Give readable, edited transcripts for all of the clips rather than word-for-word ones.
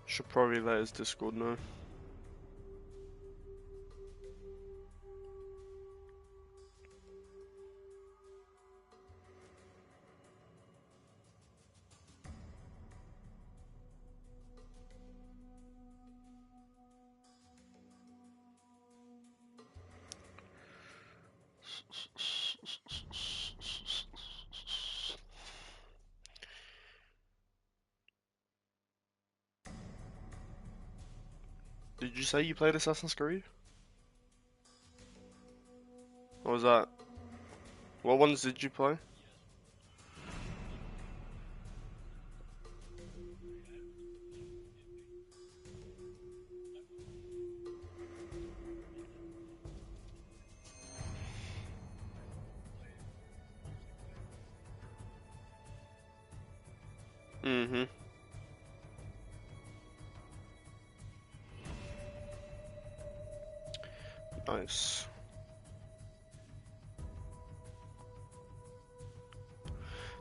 Should probably let his Discord know. Did you say you played Assassin's Creed? What was that? What ones did you play? Mm-hmm. Nice.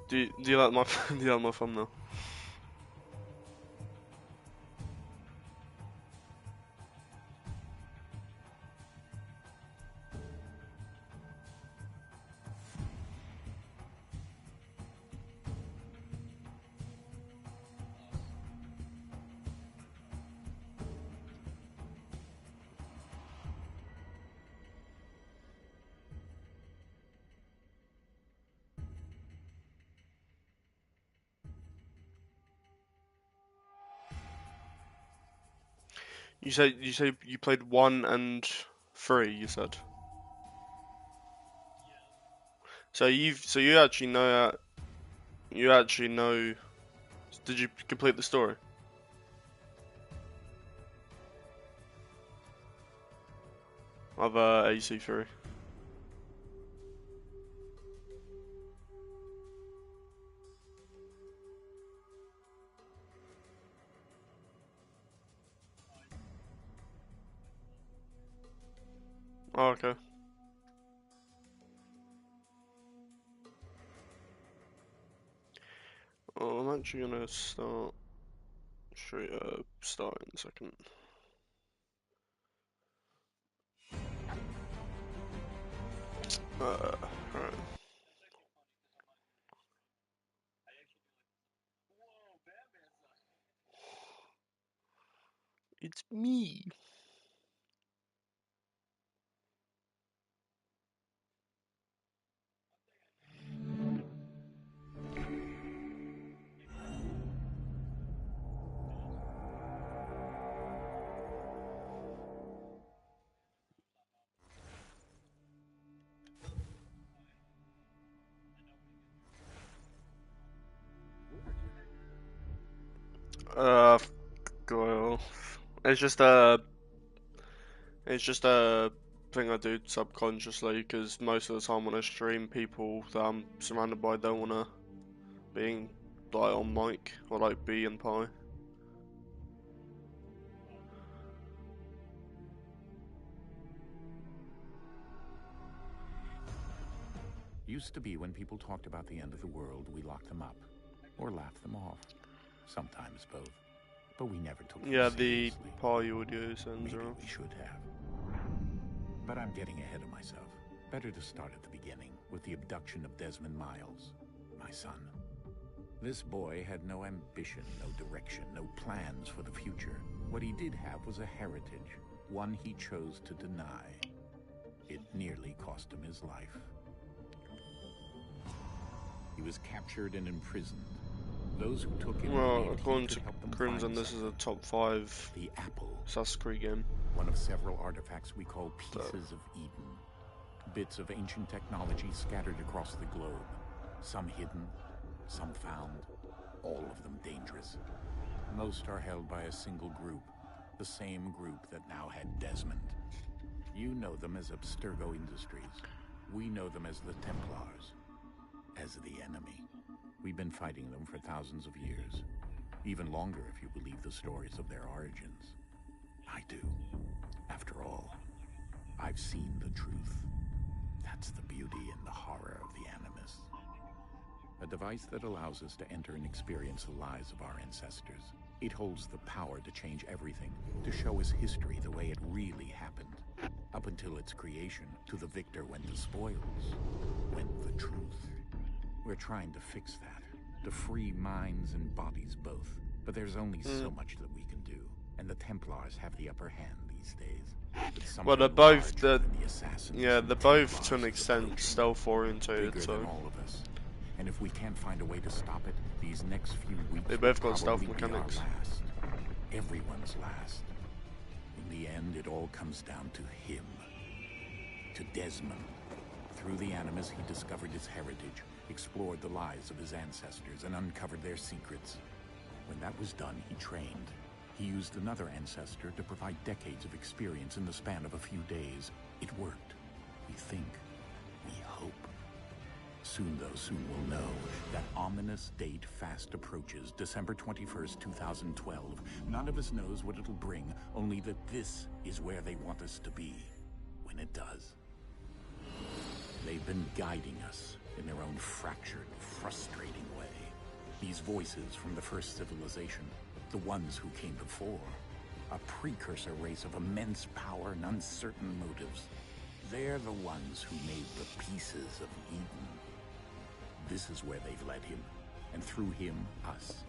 Do you like my do you like my thumbnail? You say you played 1 and 3. You said. So you actually know you actually know. Did you complete the story? Of AC3. Oh, okay. Oh, I'm actually gonna start start in a second. Alright. It's me. Uh, well, it's just a thing I do subconsciously because most of the time when I stream, people that I'm surrounded by don't wanna be like on mic or like be in pie. Used to be when people talked about the end of the world, we locked them up or laughed them off. Sometimes both. But we never took them Yeah, the seriously. pie audio sends Maybe are we off. should have. But I'm getting ahead of myself. Better to start at the beginning, with the abduction of Desmond Miles, my son. This boy had no ambition, no direction, no plans for the future. What he did have was a heritage, one he chose to deny. It nearly cost him his life. He was captured and imprisoned. Those who took him Well, believed according he to could help them Crimson, find this is a something. top 5 The apple. Assassin's Creed game. One of several artifacts we call Pieces of Eden. Bits of ancient technology scattered across the globe. Some hidden, some found, all of them dangerous. Most are held by a single group, the same group that now had Desmond. You know them as Abstergo Industries. We know them as the Templars, as the enemy. We've been fighting them for thousands of years. Even longer if you believe the stories of their origins. I do. After all, I've seen the truth. That's the beauty and the horror of the Animus. A device that allows us to enter and experience the lives of our ancestors. It holds the power to change everything, to show us history the way it really happened. Up until its creation, to the victor went the spoils, went the truth. We're trying to fix that, to free minds and bodies both. But there's only so much that we can do, and the Templars have the upper hand these days. Well, they're both they're both to an extent stealth oriented, so than all of us. And if we can't find a way to stop it, these next few weeks they both will got stealth probably be our mechanics. last. Everyone's last. In the end, it all comes down to him. To Desmond. Through the Animus, he discovered his heritage, explored the lives of his ancestors, and uncovered their secrets. When that was done, he trained. He used another ancestor to provide decades of experience in the span of a few days. It worked. We think. We hope. Soon we'll know. That ominous date fast approaches, December 21st, 2012. None of us knows what it'll bring, only that this is where they want us to be, when it does. They've been guiding us in their own fractured, frustrating way. These voices from the first civilization, the ones who came before, a precursor race of immense power and uncertain motives. They're the ones who made the pieces of Eden. This is where they've led him, and through him, us.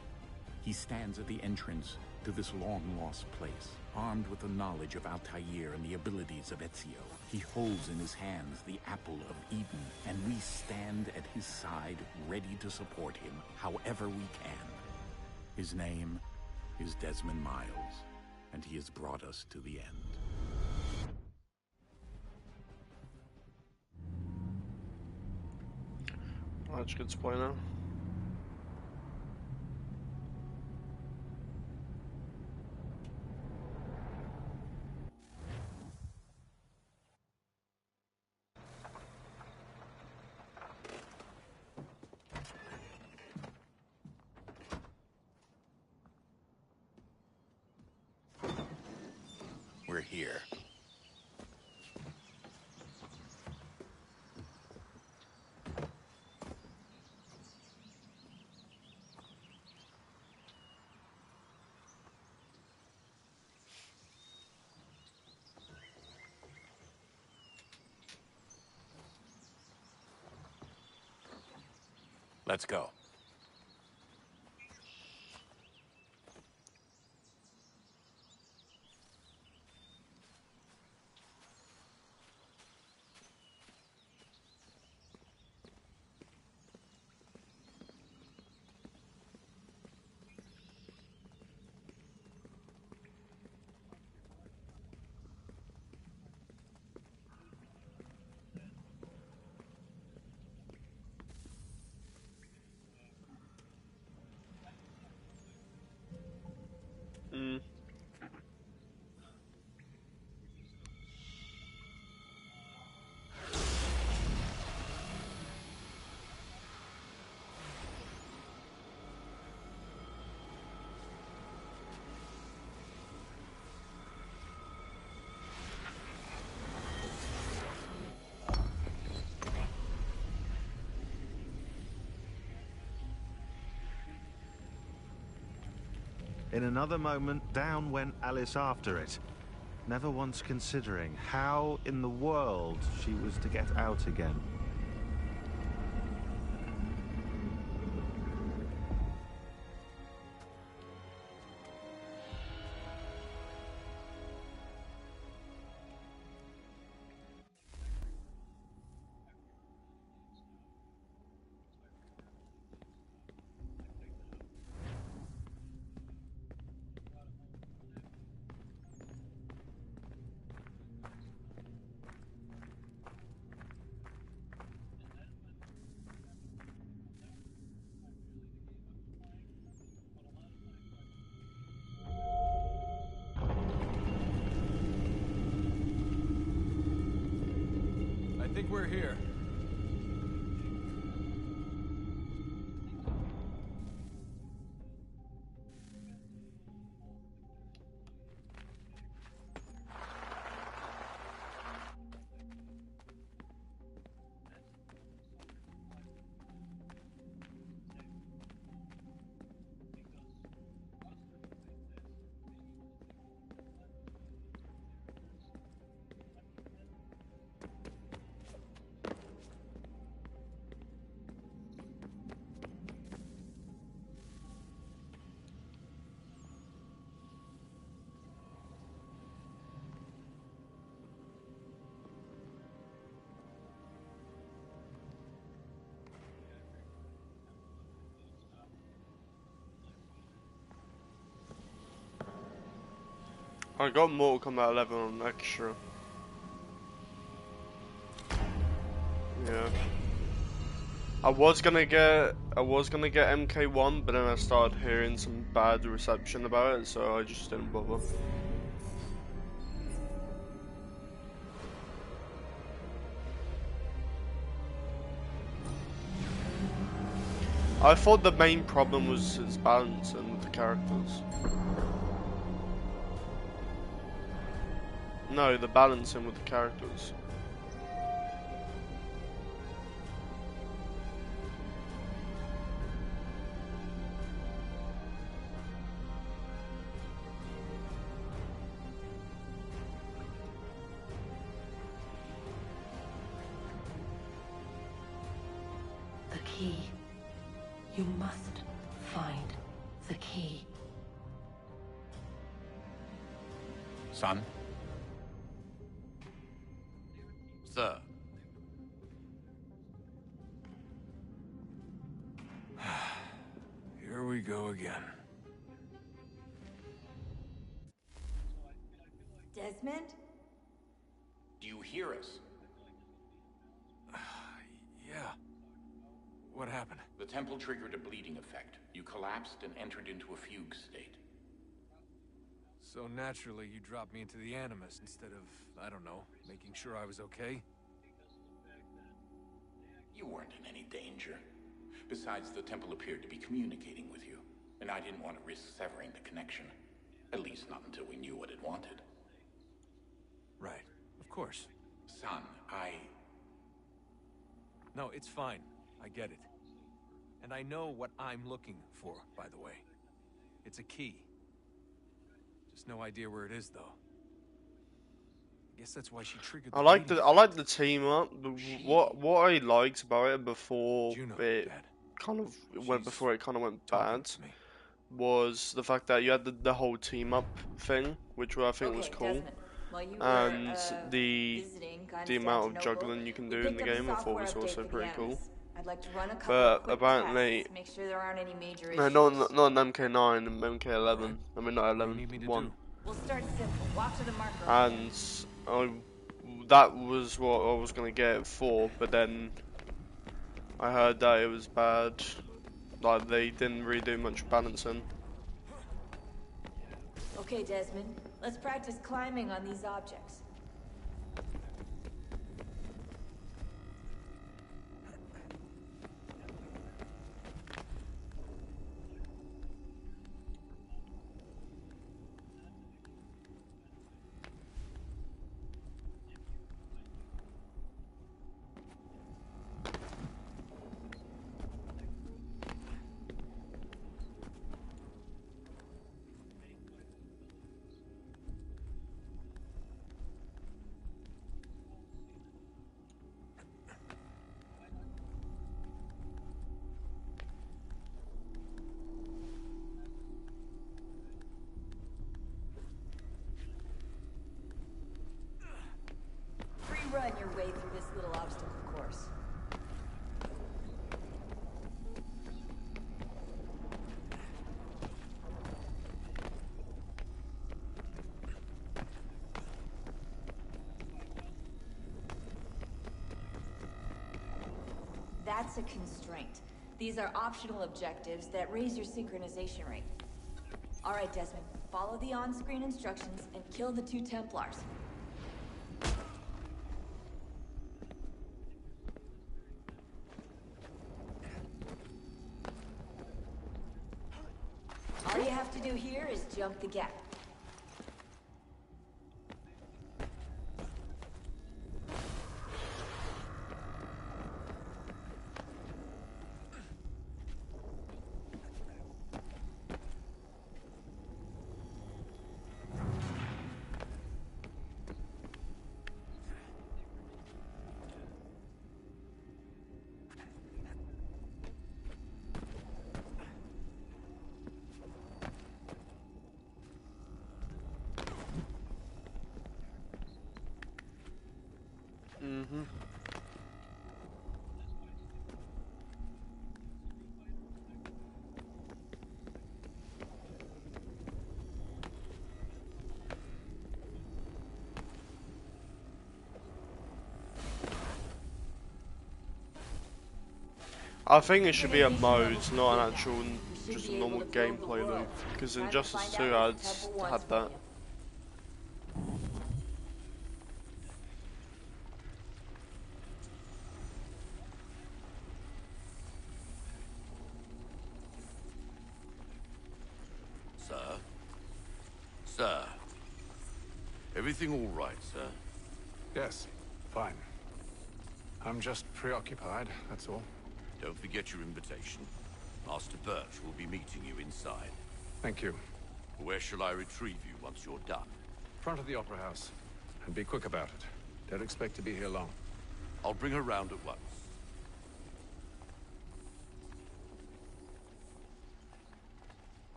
He stands at the entrance to this long-lost place, armed with the knowledge of Altair and the abilities of Ezio. He holds in his hands the apple of Eden, and we stand at his side, ready to support him however we can. His name is Desmond Miles, and he has brought us to the end. That's a good spoiler. We're here. Let's go. In another moment, down went Alice after it, never once considering how in the world she was to get out again. I think we're here. I got Mortal Kombat 11 on extra. Yeah. I was gonna get MK1, but then I started hearing some bad reception about it, so I just didn't bother. I thought the main problem was his balancing with the characters. No, the balancing with the characters. The key. You must find the key. Son? Sir. Here we go again. Desmond? Do you hear us? Yeah. What happened? The temple triggered a bleeding effect. You collapsed and entered into a fugue state. So naturally, you dropped me into the Animus instead of, I don't know, making sure I was okay? You weren't in any danger. Besides, the temple appeared to be communicating with you, and I didn't want to risk severing the connection. At least not until we knew what it wanted. Right. Of course. Son, No, it's fine. I get it. And I know what I'm looking for, by the way. It's a key. Just no idea where it is, though. I guess that's why she triggered the I like bleeding. the team up. What I liked about it before Juno, it Dad. kind of She's went talking bad to me. was the fact that you had the whole team up thing, which I think was Okay, cool. Desmond. While you And were, the visiting amount of Constantinople, juggling you can we do in the picked up a game I thought software was update also for the pretty cool. Animus. I'd like to run a couple But of quick apparently, tests, make sure there aren't any major no, issues. not an MK9 and MK11. I mean not What do you 11, need me to 1. do? We'll start simple. Walk to the marker. And that was what I was gonna get it for, but then I heard that it was bad. Like they didn't really do much balancing. Okay, Desmond. Let's practice climbing on these objects. Run your way through this little obstacle course. That's a constraint. These are optional objectives that raise your synchronization rate. All right, Desmond. Follow the on-screen instructions and kill the 2 Templars. All you have to do here is jump the gap. I think it should be a mode, not an actual, just a normal gameplay loop. Because Injustice 2 had that. Sir? Sir? Everything all right, sir? Yes, fine. I'm just preoccupied, that's all. Don't forget your invitation. Master Birch will be meeting you inside. Thank you. Where shall I retrieve you once you're done? Front of the Opera House. And be quick about it. Don't expect to be here long. I'll bring her round at once.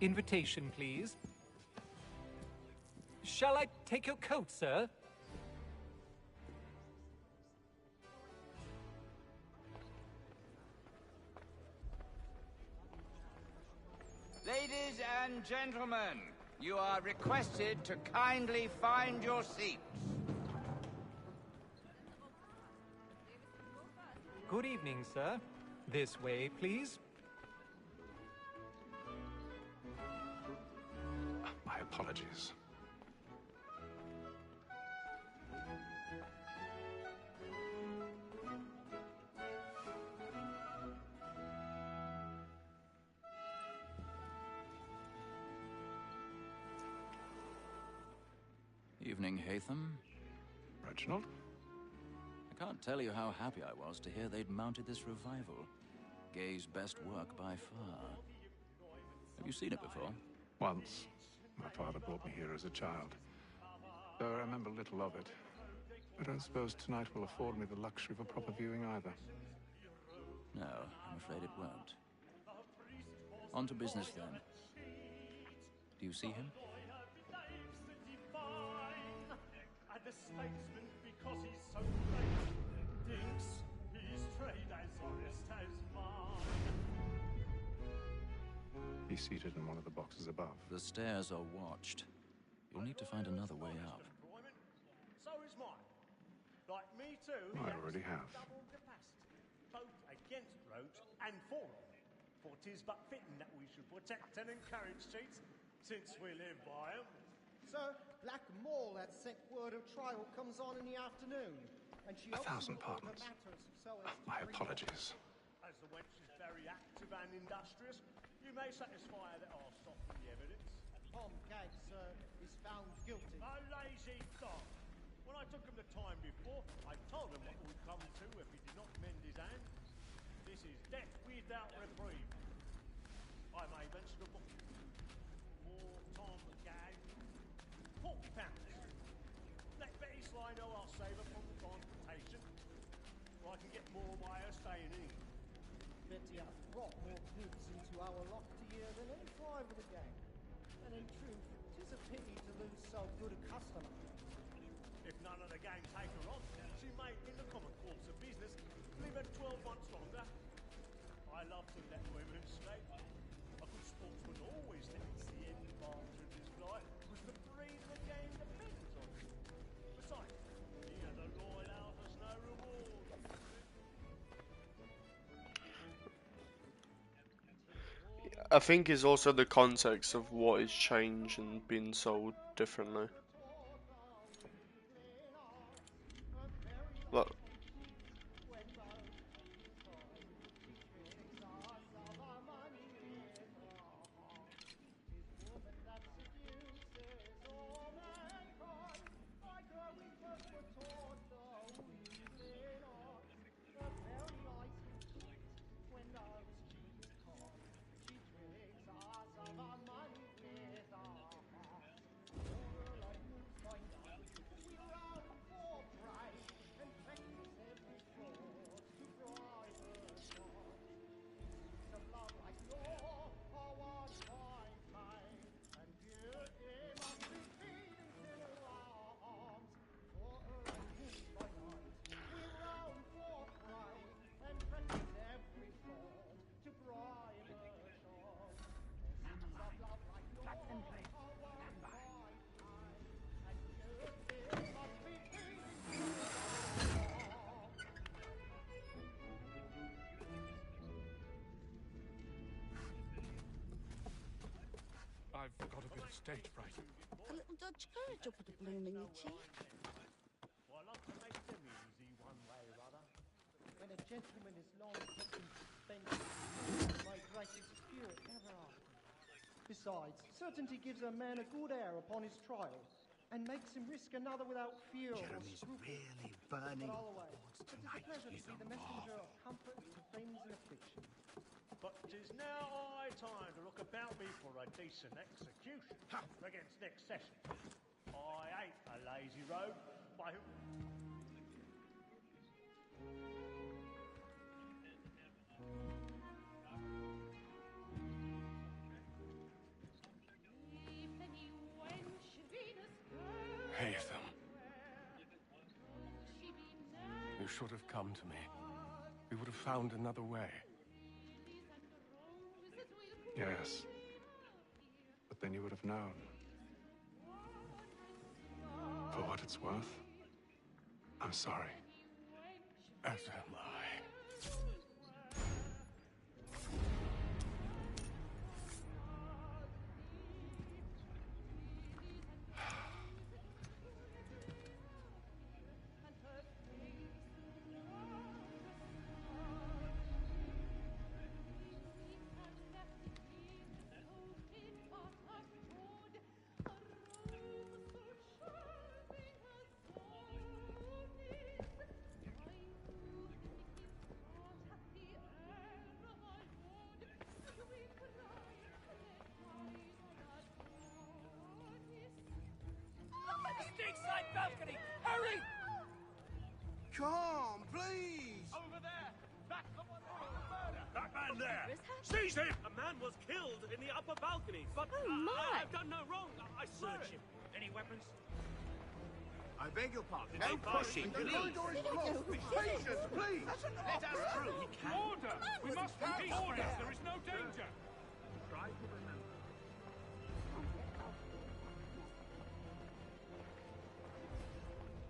Invitation, please. Shall I take your coat, sir? Ladies and gentlemen, you are requested to kindly find your seats. Good evening, sir. This way, please. My apologies. Evening, Haytham. Reginald? I can't tell you how happy I was to hear they'd mounted this revival. Gay's best work by far. Have you seen it before? Once. My father brought me here as a child. Though I remember little of it. I don't suppose tonight will afford me the luxury of a proper viewing either. No, I'm afraid it won't. On to business then. Do you see him? The statesman, because he's so great, thinks his trade as honest as mine. He's seated in one of the boxes above. The stairs are watched. You'll need to find another way up. So is mine. Like me too. I already have. Double capacity, both against roads and for them. For 'tis but fitting that we should protect and encourage cheats, since we live by 'em. Sir, Black Mall had sent word of trial comes on in the afternoon, and she 1,000 hopes pardons. matters so as to My bring- apologies. As the wench is very active and industrious, you may satisfy her that I'll soften the evidence. Tom Gag, sir, is found guilty. A lazy dog. When I took him the time before, I told him what would come to if he did not mend his hand. This is death without reprieve. I may mention a book. More Tom Gag. £40. Let Betty Sly know I'll save her from the transportation, or I can get more by her staying in. Betty hath brought more goods into our loft here than any five of the gang. And in truth, 'tis a pity to lose so good a customer. If none of the gang take her on, she may, in the common course of business, live her 12 months longer. I love to let women skate. A good sportsman always thinks the end advantage of his life was the breed of the game depends on it. Besides, here the law allows us no reward. I think it's also the context of what is changed and being sold differently. Look. stage fright. A little dodge courage will put a bloom in your cheek. Well, I like to make them easy one way or other. When a gentleman is long kept in suspense, my greatest spirit ever after. Besides, certainty gives a man a good air upon his trial, and makes him risk another without fear or scruple. Really burning But on I'll the away. boards It is a tonight. pleasure to be the messenger of comfort to friends in affliction. But 'tis now high time to look about me for a decent execution against next session. I ain't a lazy rogue, by who... Haytham. You should have come to me. We would have found another way. Yes. But then you would have known. For what it's worth, I'm sorry. As am I. Side balcony! Hurry! Come, please! Over there! That's the one that murder! That man there! Seize him! A man was killed in the upper balcony, but I've done no wrong. I swear it. Any weapons? I beg your pardon. No pushing, The corridor is closed. Patience, please! Let us through! Order! We must have peace, friends. There is no danger. Try to remember.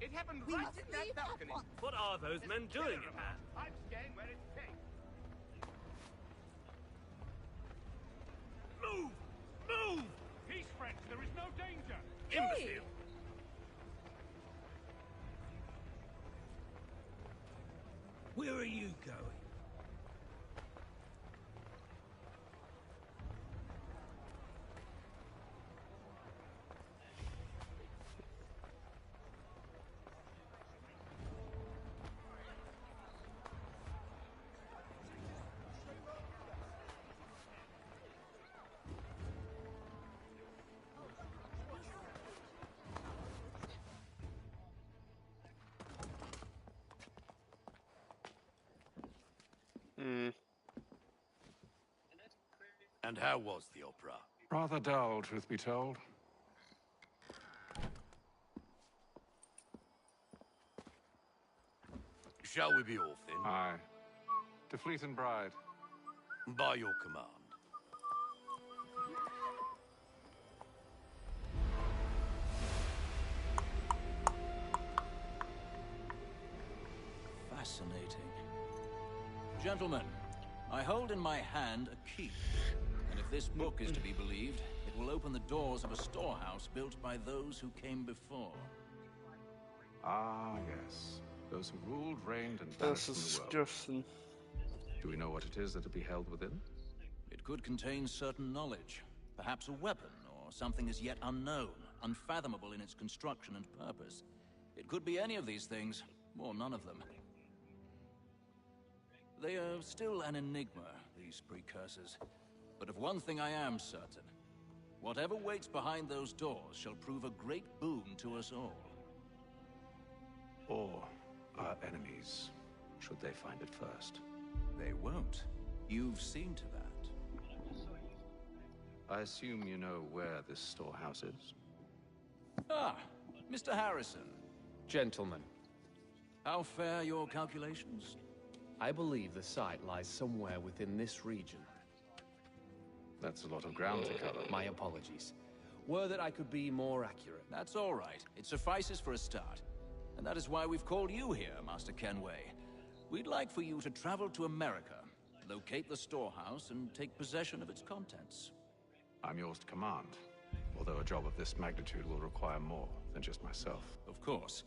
It happened right in that balcony. What are those men doing? I'm staying where it's safe. Move! Move! Peace, friends. There is no danger. Imbecile! Where are you going? And how was the opera? Rather dull, truth be told. Shall we be off then? Aye. To Fleet and Bride. By your command. Fascinating. Gentlemen, I hold in my hand a key. And if this book is to be believed, it will open the doors of a storehouse built by those who came before. Ah, yes. Those who ruled, reigned, and banished from the world. Justin. Do we know what it is that will be held within? It could contain certain knowledge. Perhaps a weapon, or something as yet unknown, unfathomable in its construction and purpose. It could be any of these things, or none of them. They are still an enigma, these precursors. But of one thing I am certain. Whatever waits behind those doors shall prove a great boon to us all. Or our enemies, should they find it first. They won't. You've seen to that. I assume you know where this storehouse is? Ah, Mr. Harrison. Gentlemen, How fare your calculations? I believe the site lies somewhere within this region. That's a lot of ground to cover. My apologies. Were that I could be more accurate. That's all right. It suffices for a start. And that is why we've called you here, Master Kenway. We'd like for you to travel to America, locate the storehouse, and take possession of its contents. I'm yours to command. Although a job of this magnitude will require more than just myself. Of course.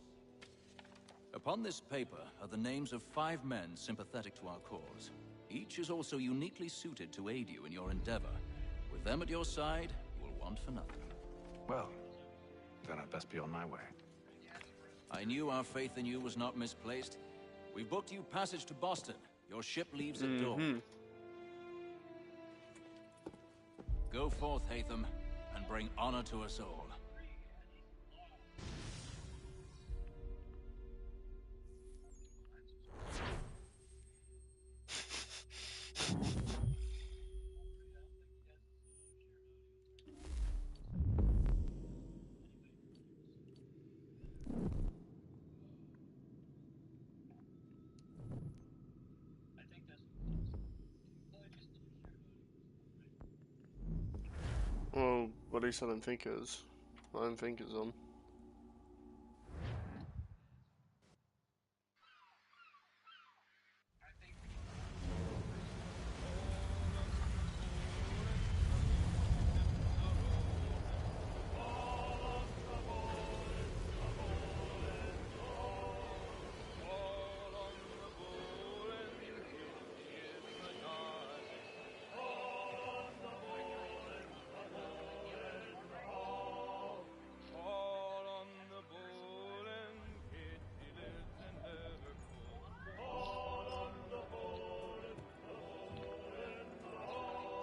Upon this paper are the names of 5 men sympathetic to our cause. Each is also uniquely suited to aid you in your endeavor. With them at your side, you will want for nothing. Well, then I'd best be on my way. I knew our faith in you was not misplaced. We've booked you passage to Boston. Your ship leaves at dawn. Go forth, Hatham, and bring honor to us all. Well, at least I don't think it is. I don't think it's on.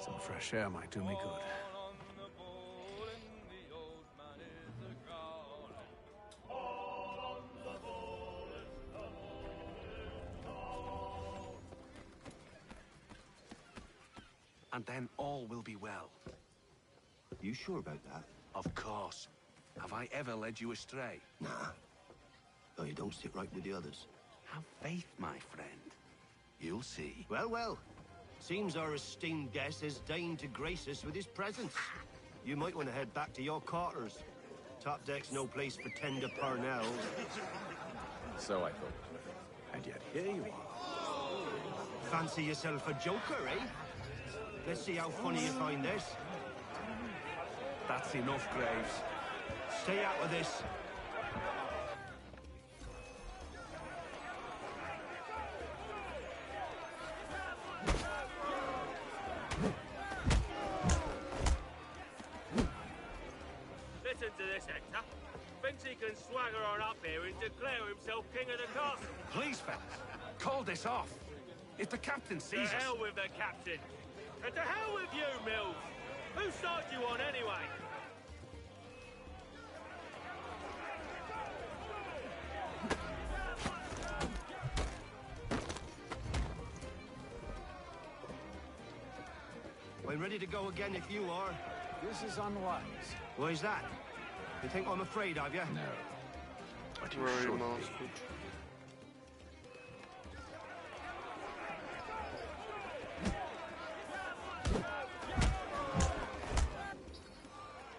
Some fresh air might do me good. And then all will be well. You sure about that? Of course. Have I ever led you astray? Nah. Oh, you don't sit right with the others. Have faith, my friend. You'll see. Well, well. Seems our esteemed guest has deigned to grace us with his presence. You might want to head back to your quarters. Top deck's no place for tender parnells. So I thought. And yet here you are. Fancy yourself a joker, eh? Let's see how funny you find this. That's enough, Graves. Stay out of this. Listen to this, Hector. Thinks he can swagger on up here and declare himself king of the castle. Please, fellas, call this off. If the captain sees us... To hell with the captain. And to hell with you, Mills. Whose side you on, anyway? I'm ready to go again if you are. This is unwise. Why is that? You think I'm afraid of you? No. But you Very should mastered. be.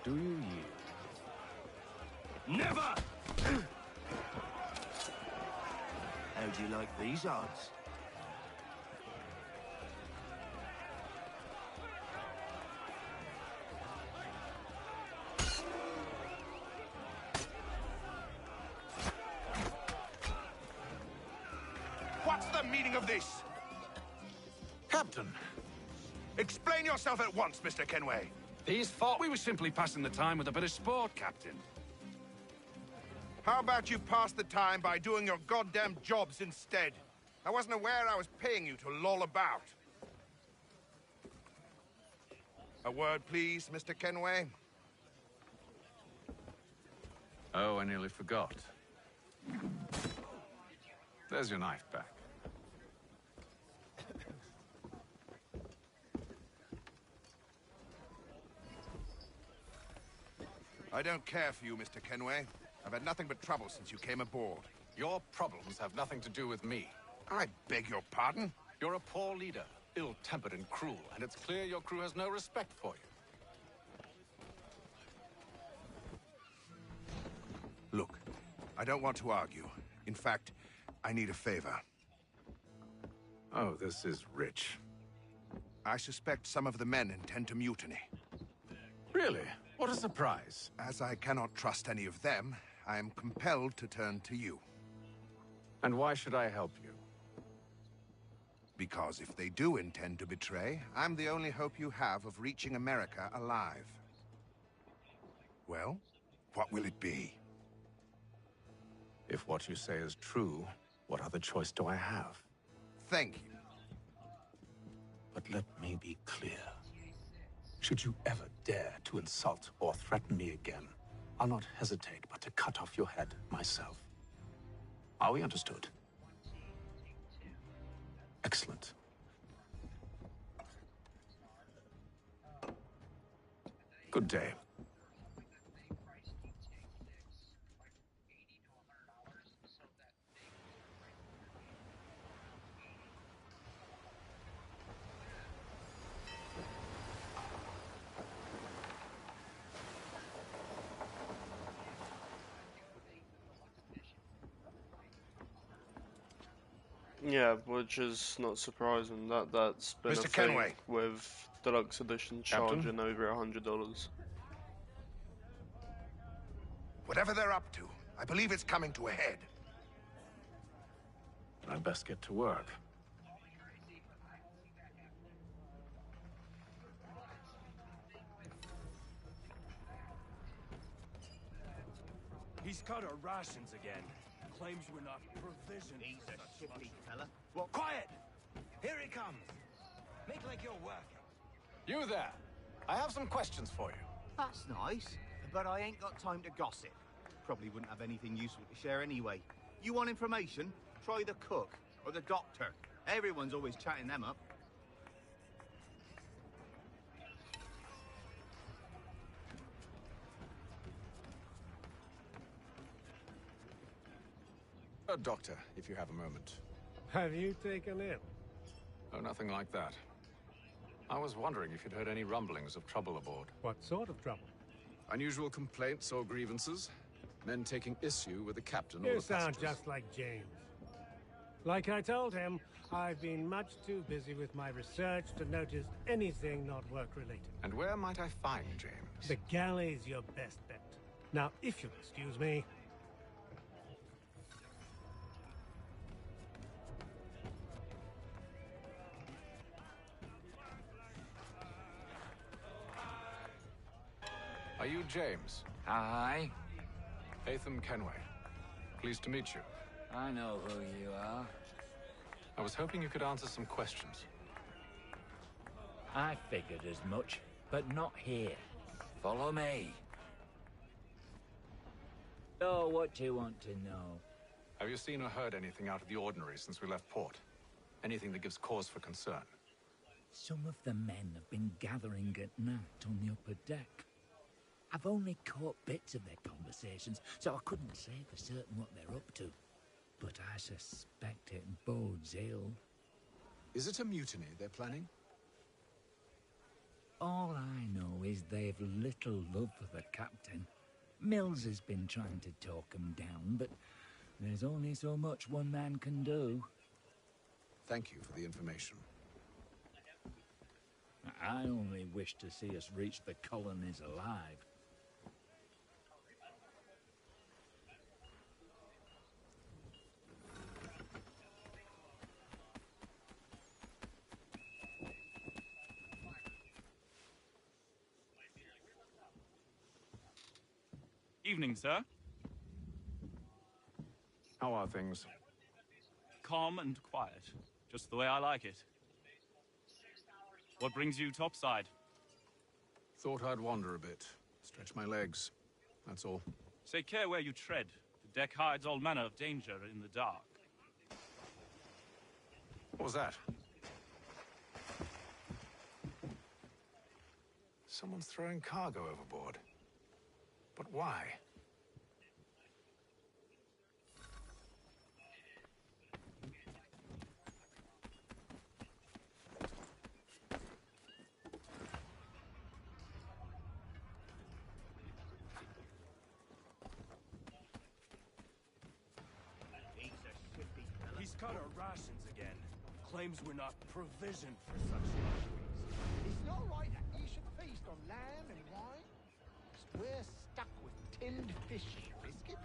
Do you yield? Never! How'd you like these odds? What's the meaning of this? Captain! Explain yourself at once, Mr. Kenway. These thought we were simply passing the time with a bit of sport, Captain. How about you pass the time by doing your goddamn jobs instead? I wasn't aware I was paying you to loll about. A word, please, Mr. Kenway. Oh, I nearly forgot. There's your knife back. I don't care for you, Mr. Kenway. I've had nothing but trouble since you came aboard. Your problems have nothing to do with me. I beg your pardon? You're a poor leader, ill-tempered and cruel, and it's clear your crew has no respect for you. Look, I don't want to argue. In fact, I need a favor. Oh, this is rich. I suspect some of the men intend to mutiny. Really? What a surprise. As I cannot trust any of them, I am compelled to turn to you. And why should I help you? Because if they do intend to betray, I'm the only hope you have of reaching America alive. Well, what will it be? If what you say is true, what other choice do I have? Thank you. But let me be clear. Should you ever dare to insult or threaten me again, I'll not hesitate but to cut off your head myself. Are we understood? Excellent. Good day. Yeah, which is not surprising. That's been Mr. a thing Kenway. with deluxe edition charging over $100. Whatever they're up to, I believe it's coming to a head. I'd best get to work. He's cut our rations again. Claims we're not provisioned. He's a shifty fella. What? Quiet! Here he comes. Make like you're working. You there. I have some questions for you. That's nice, but I ain't got time to gossip. Probably wouldn't have anything useful to share anyway. You want information? Try the cook or the doctor. Everyone's always chatting them up. Doctor, if you have a moment. Have you taken ill? Oh, nothing like that. I was wondering if you'd heard any rumblings of trouble aboard. What sort of trouble? Unusual complaints or grievances? Men taking issue with the captain or You the sound passengers? just like James. Like I told him, I've been much too busy with my research to notice anything not work-related. And where might I find James? The galley's your best bet. Now, if you'll excuse me... Are you James? Aye. Atham Kenway. Pleased to meet you. I know who you are. I was hoping you could answer some questions. I figured as much, but not here. Follow me. So, what do you want to know? Have you seen or heard anything out of the ordinary since we left port? Anything that gives cause for concern? Some of the men have been gathering at night on the upper deck. I've only caught bits of their conversations, so I couldn't say for certain what they're up to. But I suspect it bodes ill. Is it a mutiny they're planning? All I know is they've little love for the captain. Mills has been trying to talk 'em down, but there's only so much one man can do. Thank you for the information. I only wish to see us reach the colonies alive. Evening, sir. How are things? Calm and quiet. Just the way I like it. What brings you topside? Thought I'd wander a bit. Stretch my legs. That's all. Take care where you tread. The deck hides all manner of danger in the dark. What was that? Someone's throwing cargo overboard. But why? He's cut our rations again. Claims we're not provisioned for such luxuries. It's not right that you should feast on lamb and wine. we're stuck with tinned fish biscuits?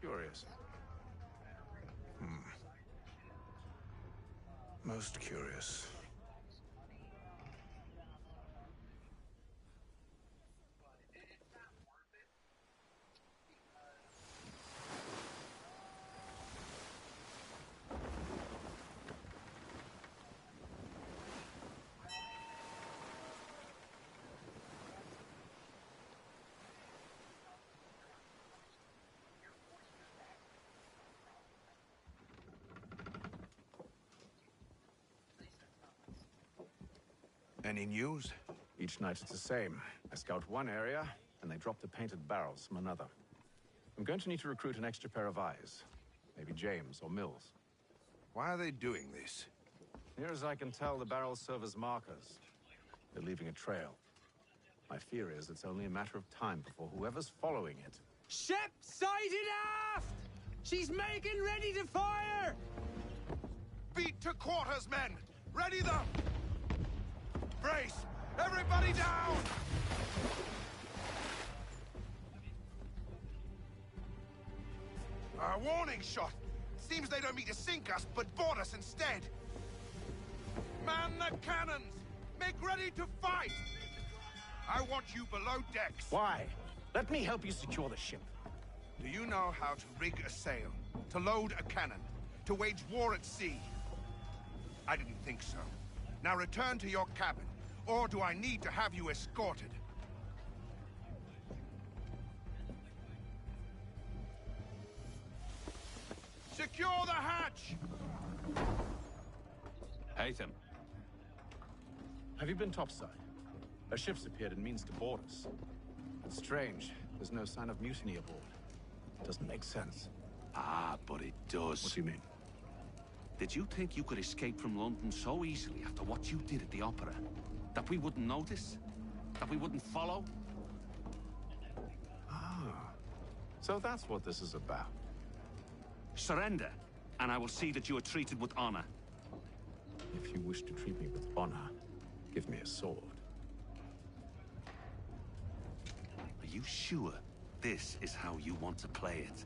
Curious. Most curious. Any news? Each night it's the same. I scout one area, and they drop the painted barrels from another. I'm going to need to recruit an extra pair of eyes. Maybe James or Mills. Why are they doing this? Near as I can tell, the barrels serve as markers. They're leaving a trail. My fear is it's only a matter of time before whoever's following it... Ship sighted aft! She's making ready to fire! Beat to quarters, men! Ready them! Brace! Everybody down! A warning shot! Seems they don't mean to sink us, but board us instead! Man the cannons! Make ready to fight! I want you below decks! Why? Let me help you secure the ship. Do you know how to rig a sail? To load a cannon? To wage war at sea? I didn't think so. Now return to your cabin, or do I need to have you escorted? Secure the hatch! Haytham. Have you been topside? A ship's appeared and means to board us. It's strange. There's no sign of mutiny aboard. Doesn't make sense. Ah, but it does. What do you mean? Did you think you could escape from London so easily after what you did at the opera? That we wouldn't notice? That we wouldn't follow? Ah. So that's what this is about. Surrender, and I will see that you are treated with honor. If you wish to treat me with honor, give me a sword. Are you sure this is how you want to play it?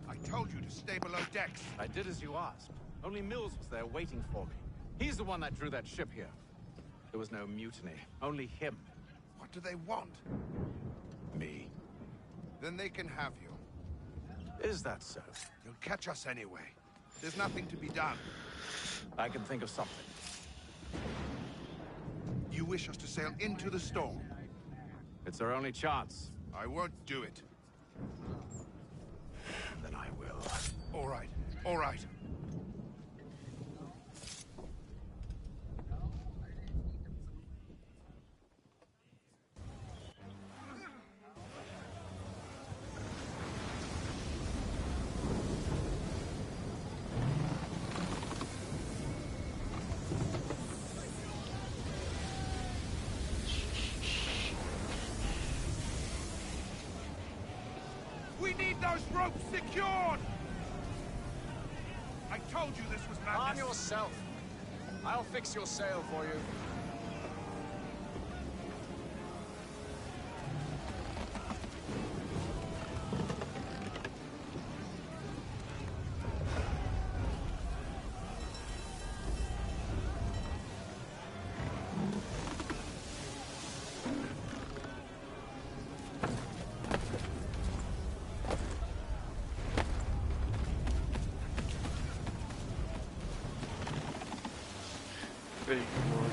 I told you to stay below decks. I did as you asked. Only Mills was there waiting for me. He's the one that drew that ship here. There was no mutiny, only him. What do they want? Me. Then they can have you. Is that so? You'll catch us anyway. There's nothing to be done. I can think of something. You wish us to sail into the storm? It's our only chance. I won't do it. Then I will. All right, all right. We need those ropes secured! I told you this was madness. Arm yourself. I'll fix your sail for you. Big one.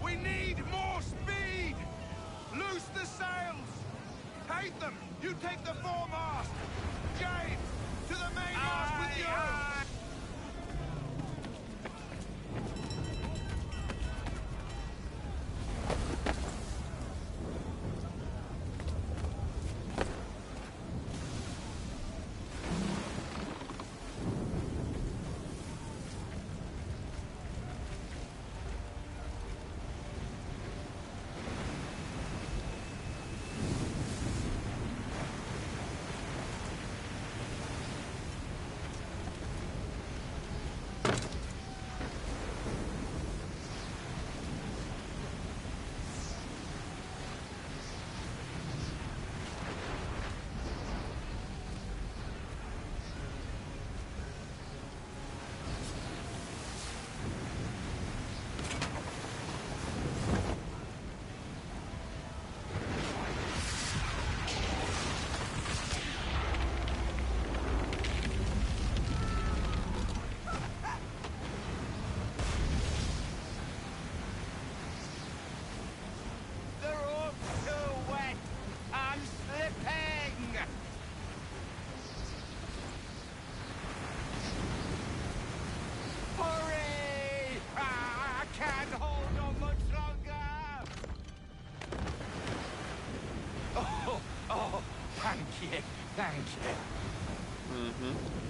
We need more speed! Loose the sails! Take them! You take the foremast! James, to the mainmast with you! Thank you. Mm-hmm.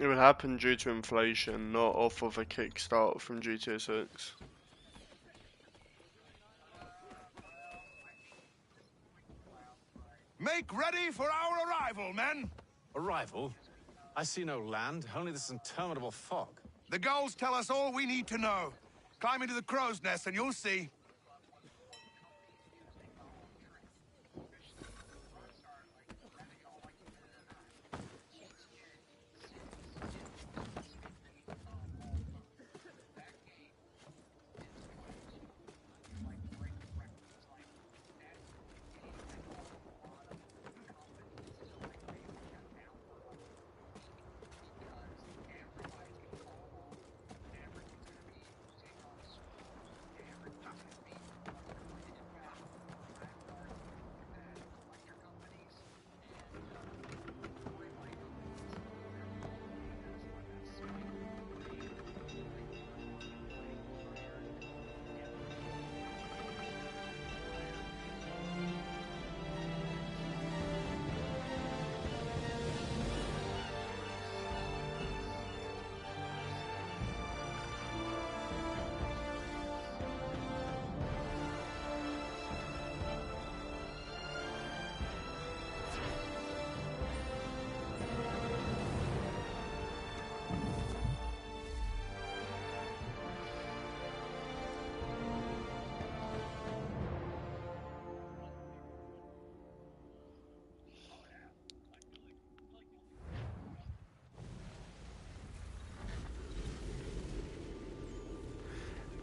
It would happen due to inflation, not off of a kickstart from GTA 6. Make ready for our arrival, men! Arrival? I see no land, only this interminable fog. The gulls tell us all we need to know. Climb into the crow's nest and you'll see.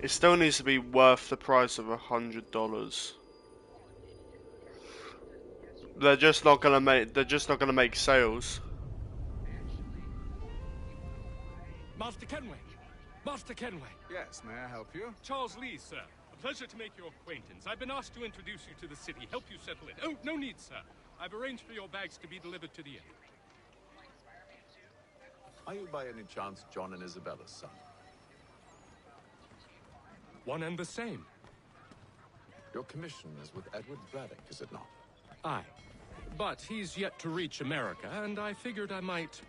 It still needs to be worth the price of $100. They're just not gonna make sales. Master Kenway! Master Kenway! Yes, may I help you? Charles Lee, sir. A pleasure to make your acquaintance. I've been asked to introduce you to the city, help you settle in. Oh, no need, sir. I've arranged for your bags to be delivered to the inn. Are you by any chance John and Isabella's son? One and the same. Your commission is with Edward Braddock, is it not? Aye. But he's yet to reach America, and I figured I might...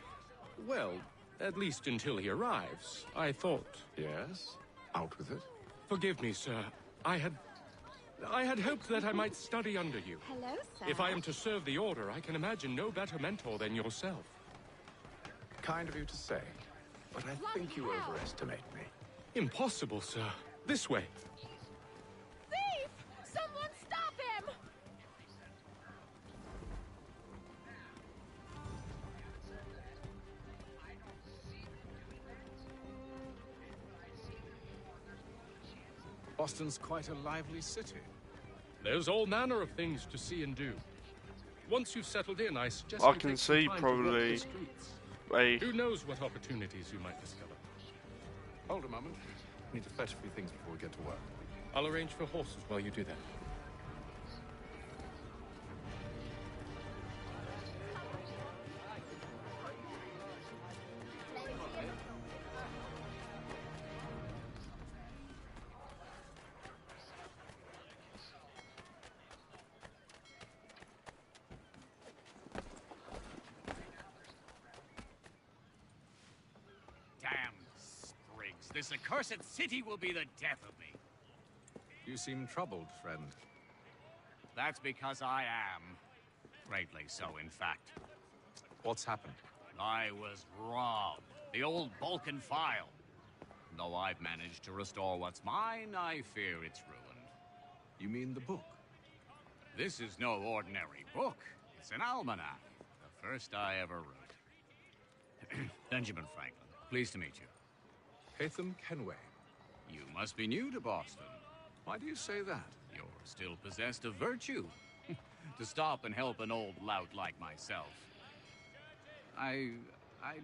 Well, at least until he arrives, I thought... Yes? Out with it. Forgive me, sir. I had hoped that I might study under you. Hello, sir. If I am to serve the Order, I can imagine no better mentor than yourself. Kind of you to say, but I think you overestimate me. Impossible, sir. This way. Thief! Someone stop him! Boston's quite a lively city. There's all manner of things to see and do. Once you've settled in, I suggest I you can take some see time to walk probably the streets. Who knows what opportunities you might discover? Hold a moment. I need to fetch a few things before we get to work. I'll arrange for horses while you do that. This accursed city will be the death of me. You seem troubled, friend. That's because I am. Greatly so, in fact. What's happened? I was robbed. The old Balkan file. Though I've managed to restore what's mine, I fear it's ruined. You mean the book? This is no ordinary book. It's an almanac. The first I ever wrote. Benjamin Franklin, pleased to meet you. Haytham Kenway. You must be new to Boston. Why do you say that? You're still possessed of virtue. To stop and help an old lout like myself. I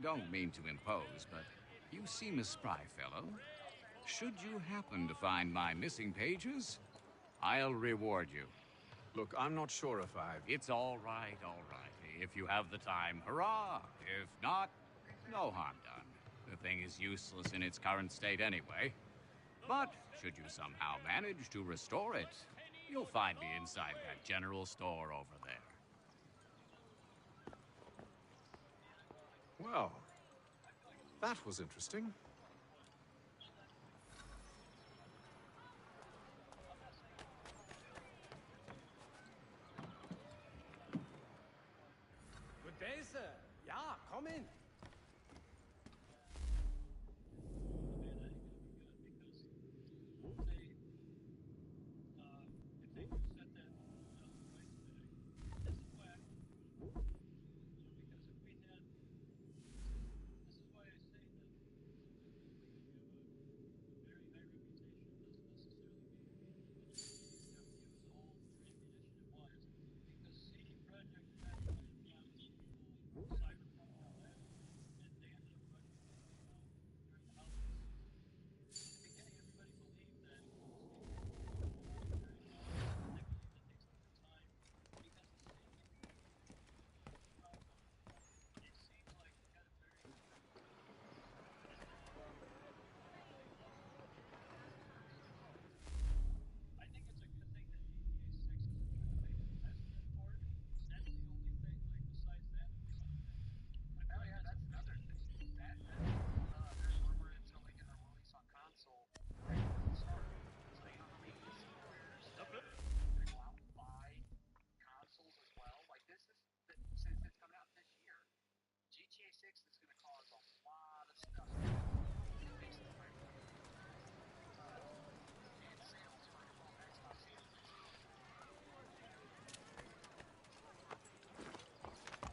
don't mean to impose, but you seem a spry fellow. Should you happen to find my missing pages, I'll reward you. Look, I'm not sure if It's all right, all right. If you have the time, hurrah! If not, no harm done. The thing is useless in its current state anyway. But should you somehow manage to restore it, you'll find me inside that general store over there. Well, that was interesting. Good day, sir. Yeah, come in.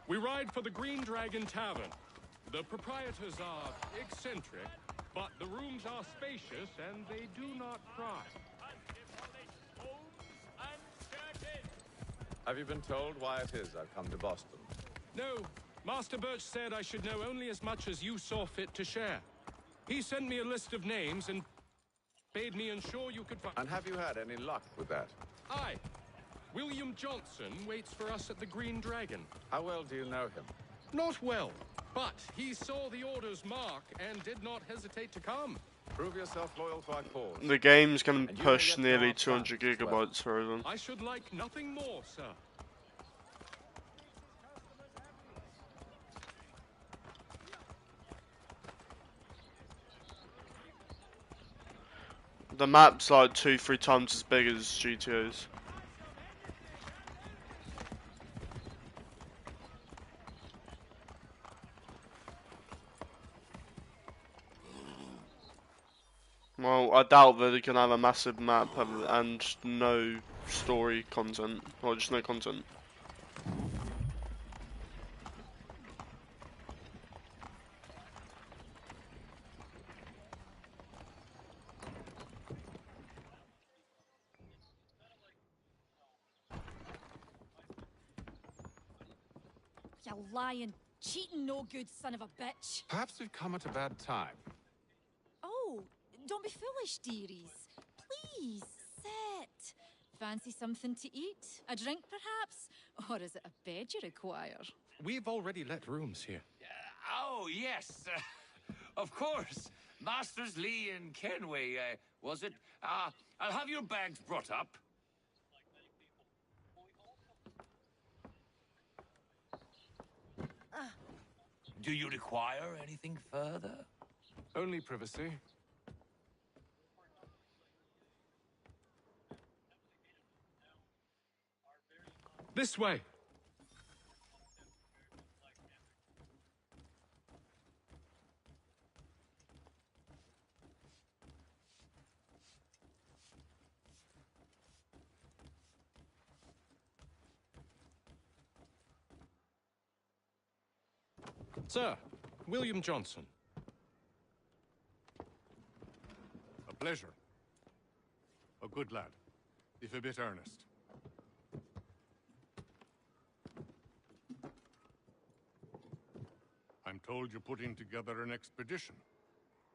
We ride for the Green Dragon Tavern. The proprietors are eccentric, But the rooms are spacious and they do not cry. Have you been told why it is I've come to Boston? No. Master Birch said I should know only as much as you saw fit to share. He sent me a list of names and bade me ensure you could find... And have you had any luck with that? Aye. William Johnson waits for us at the Green Dragon. How well do you know him? Not well, but he saw the order's mark and did not hesitate to come. Prove yourself loyal to our cause. The game's going to push nearly 200 gigabytes for them. I should like nothing more, sir. The map's like 2-3 times as big as GTA's. Well, I doubt that they can have a massive map and no story content, or just no content. You lying, cheating, no good son of a bitch. Perhaps we've come at a bad time. Oh, don't be foolish, dearies. Please, sit. Fancy something to eat? A drink, perhaps? Or is it a bed you require? We've already let rooms here. Oh, yes. Of course. Masters Lee and Kenway, was it? I'll have your bags brought up. Do you require anything further? Only privacy. This way. Sir, William Johnson. A pleasure. A good lad, if a bit earnest. I'm told you're putting together an expedition.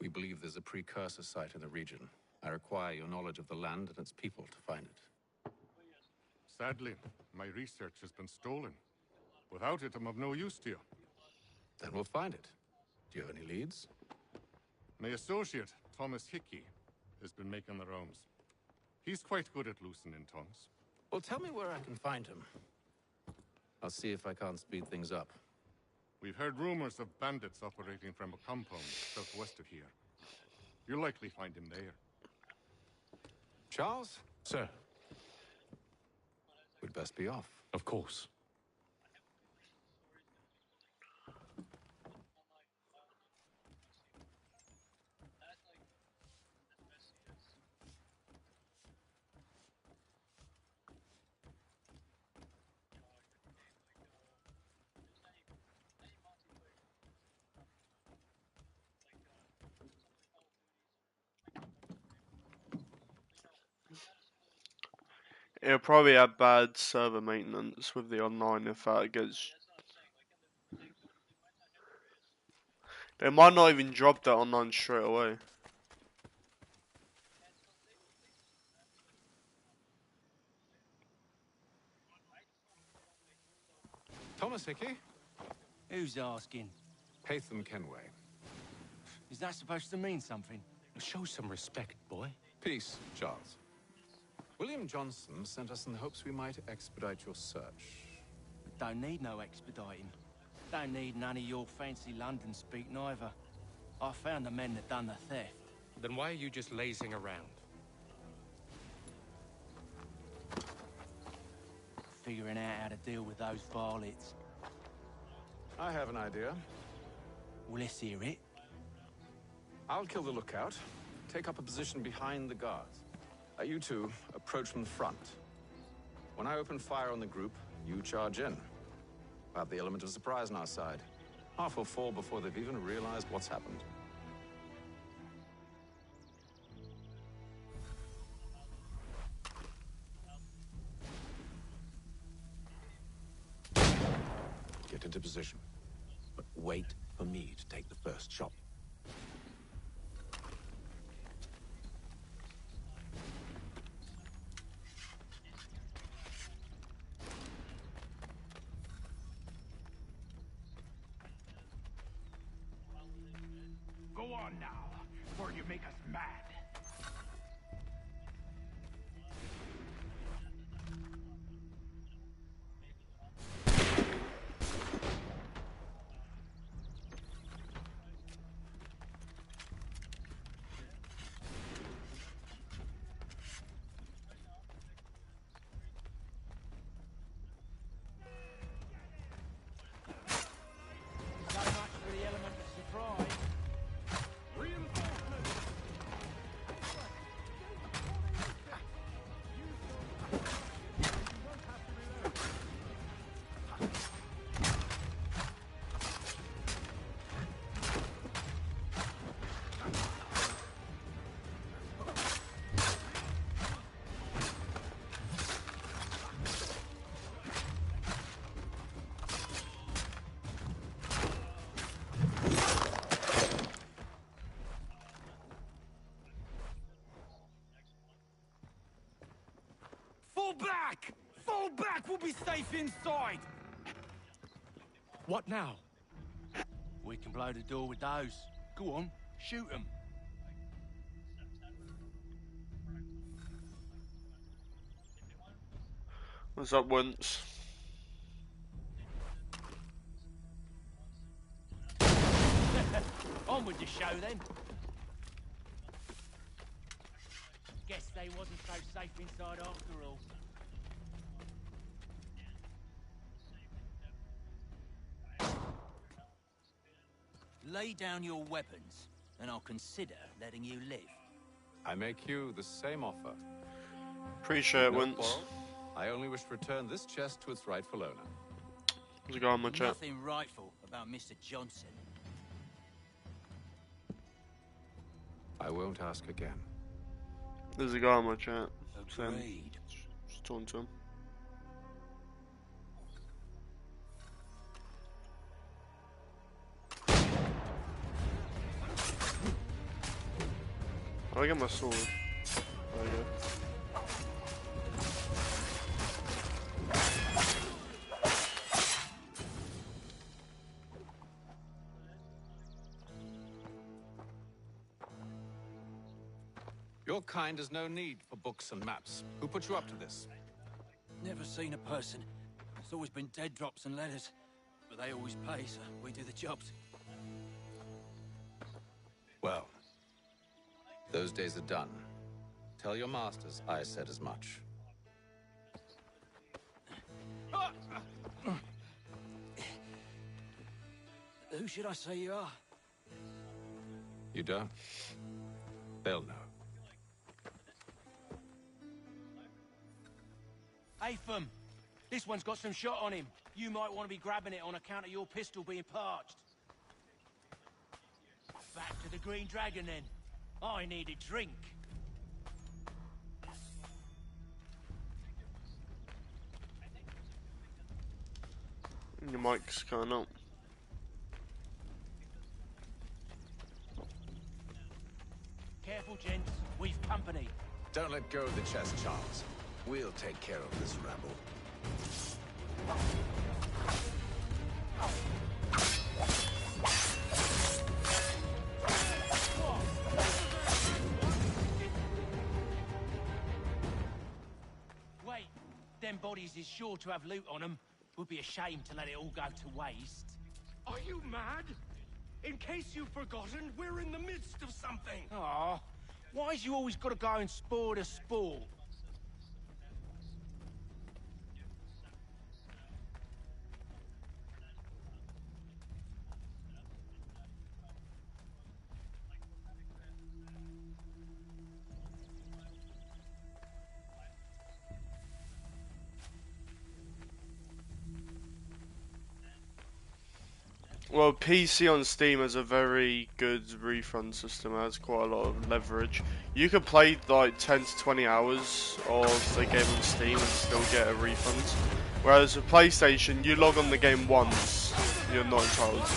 We believe there's a precursor site in the region. I require your knowledge of the land and its people to find it. Sadly, my research has been stolen. Without it, I'm of no use to you. Then we'll find it. Do you have any leads? My associate, Thomas Hickey, has been making the rounds. He's quite good at loosening tongues. Well, tell me where I can find him. I'll see if I can't speed things up. We've heard rumors of bandits operating from a compound southwest of here. You'll likely find him there. Charles? Sir. We'd best be off. Of course. It'll probably have bad server maintenance with the online if that gets... They might not even drop that online straight away. Thomas Hickey? Who's asking? Haytham Kenway. Is that supposed to mean something? Show some respect, boy. Peace, Charles. William Johnson sent us in the hopes we might expedite your search. Don't need no expediting. Don't need none of your fancy London speak neither. I found the men that done the theft. Then why are you just lazing around? Figuring out how to deal with those varlets. I have an idea. Well, let's hear it. I'll kill the lookout, take up a position behind the guards. You two approach from the front. When I open fire on the group, you charge in. We'll have the element of surprise on our side. Half will fall before they've even realized what's happened. into position. But wait for me to take the first shot. Go on now, before you make us mad. So much for the element of surprise. Fall back! Fall back! We'll be safe inside! What now? We can blow the door with those. Go on, shoot them. What's up, once? On with the show then. Guess they wasn't so safe inside after all. Lay down your weapons, and I'll consider letting you live. I make you the same offer. Appreciate it, No once. quarrel. I only wish to return this chest to its rightful owner. There's a guy on my chat. Nothing rightful about Mr. Johnson. I won't ask again. There's a guy on my chat. Agreed. Just talking to him. I get my sword. There you go. Your kind has no need for books and maps. Who put you up to this? Never seen a person. It's always been dead drops and letters. But they always pay, so we do the jobs. Well, those days are done. Tell your masters I said as much. Who should I say you are? You don't? They'll know. Atham, this one's got some shot on him. You might want to be grabbing it on account of your pistol being parched. Back to the Green Dragon then. I need a drink. Your mic's cutting out. Careful, gents. We've company. Don't let go of the chest, Charles. We'll take care of this rabble. Wait, them bodies is sure to have loot on them. Would be a shame to let it all go to waste. Are you mad? In case you've forgotten, we're in the midst of something. Aw, why's you always got to go and spoil the sport? Well, PC on Steam has a very good refund system. It has quite a lot of leverage. You could play like 10 to 20 hours of the game on Steam and still get a refund. Whereas with PlayStation, you log on the game once you're not entitled.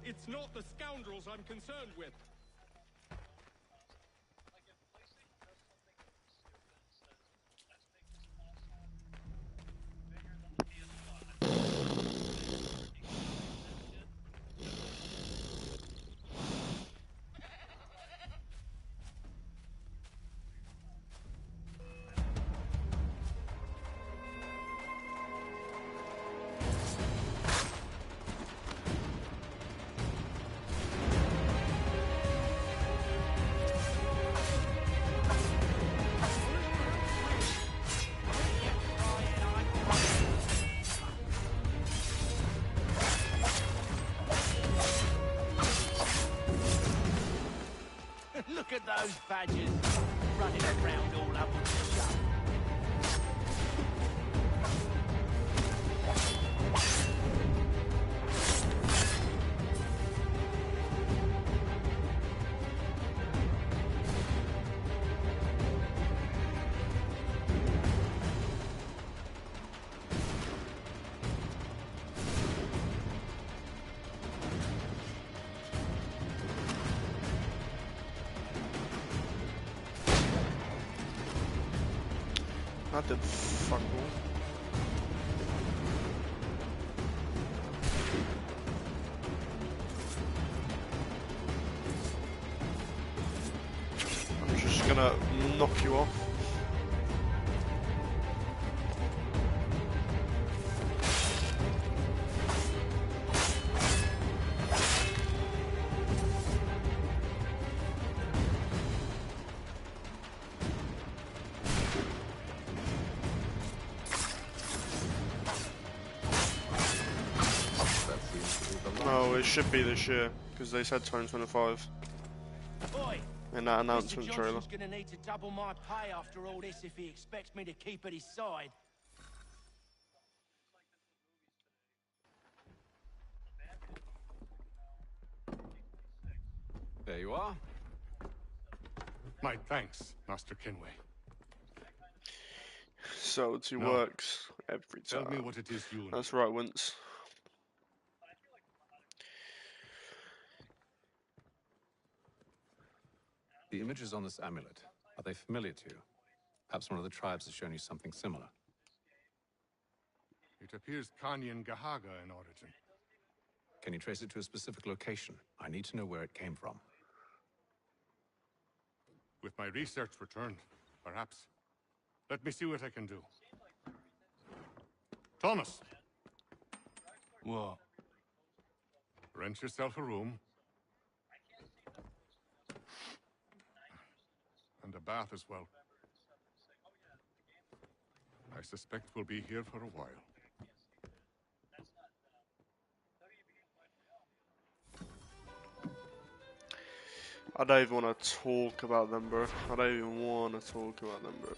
It's not the scoundrels I'm concerned with. Look at those badgers running around all up on the shop. That did fuck all. I'm just gonna knock you off. No, it should be this year, because they said 2025 Boy, in that announcement Mr. trailer. Johnson's gonna need to double my pay after all this if he expects me to keep at his side. There you are. My thanks, Master Kenway. So it No. works every time. Tell me what it is you... That's right, Wince. The images on this amulet, are they familiar to you? Perhaps one of the tribes has shown you something similar. It appears Kanyan Gahaga in origin. Can you trace it to a specific location? I need to know where it came from. With my research returned, perhaps. Let me see what I can do. Thomas! What? Rent yourself a room. And a bath as well. I suspect we'll be here for a while. I don't even want to talk about them, bro. I don't even want to talk about them, bro.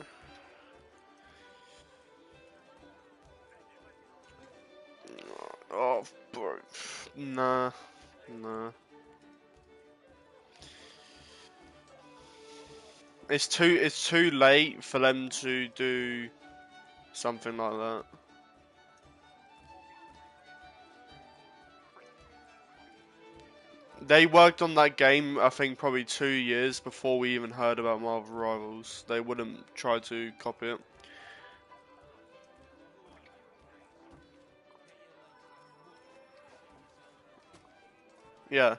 Oh, bro. Nah. Nah. It's too late for them to do something like that. They worked on that game, I think, probably 2 years before we even heard about Marvel Rivals. They wouldn't try to copy it. Yeah.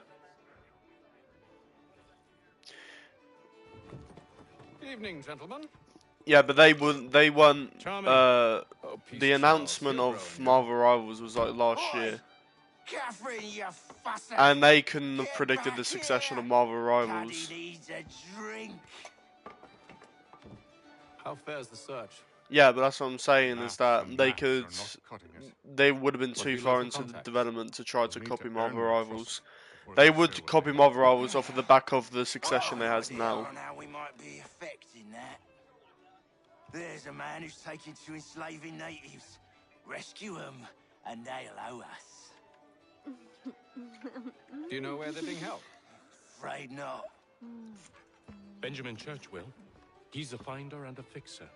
Evening, gentlemen. Yeah, but they weren't. Charming. The peace, announcement Charles. of Marvel Rivals was like last year, Catherine, you fusser! and they couldn't have predicted the succession of Marvel Rivals. Caddy needs a drink. How fair's the search? Yeah, but that's what I'm saying is that they could, cutting it. they would have been What too have you far local into the contacts? development to try to need copy to Marvel earn their Rivals. trust before They they would say what copy they Marvel Rivals off of the back of the succession it has now. Now we might be affecting that. There's a man who's taken to enslaving natives. Rescue them, and they'll owe us. Do you know where they're being held? Afraid not. Benjamin Churchwill. He's a finder and a fixer.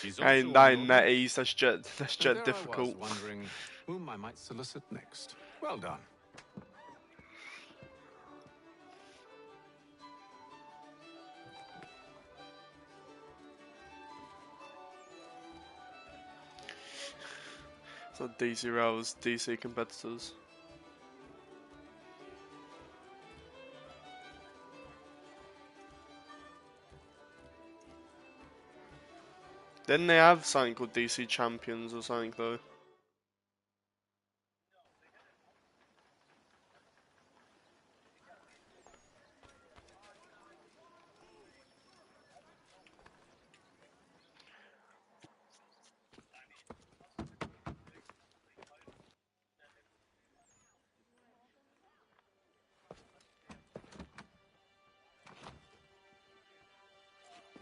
He's Ain't also that that easy? That's just And there difficult. I was wondering whom I might solicit next. Well done. So DC Rails, DC competitors. Didn't they have something called DC Champions or something though?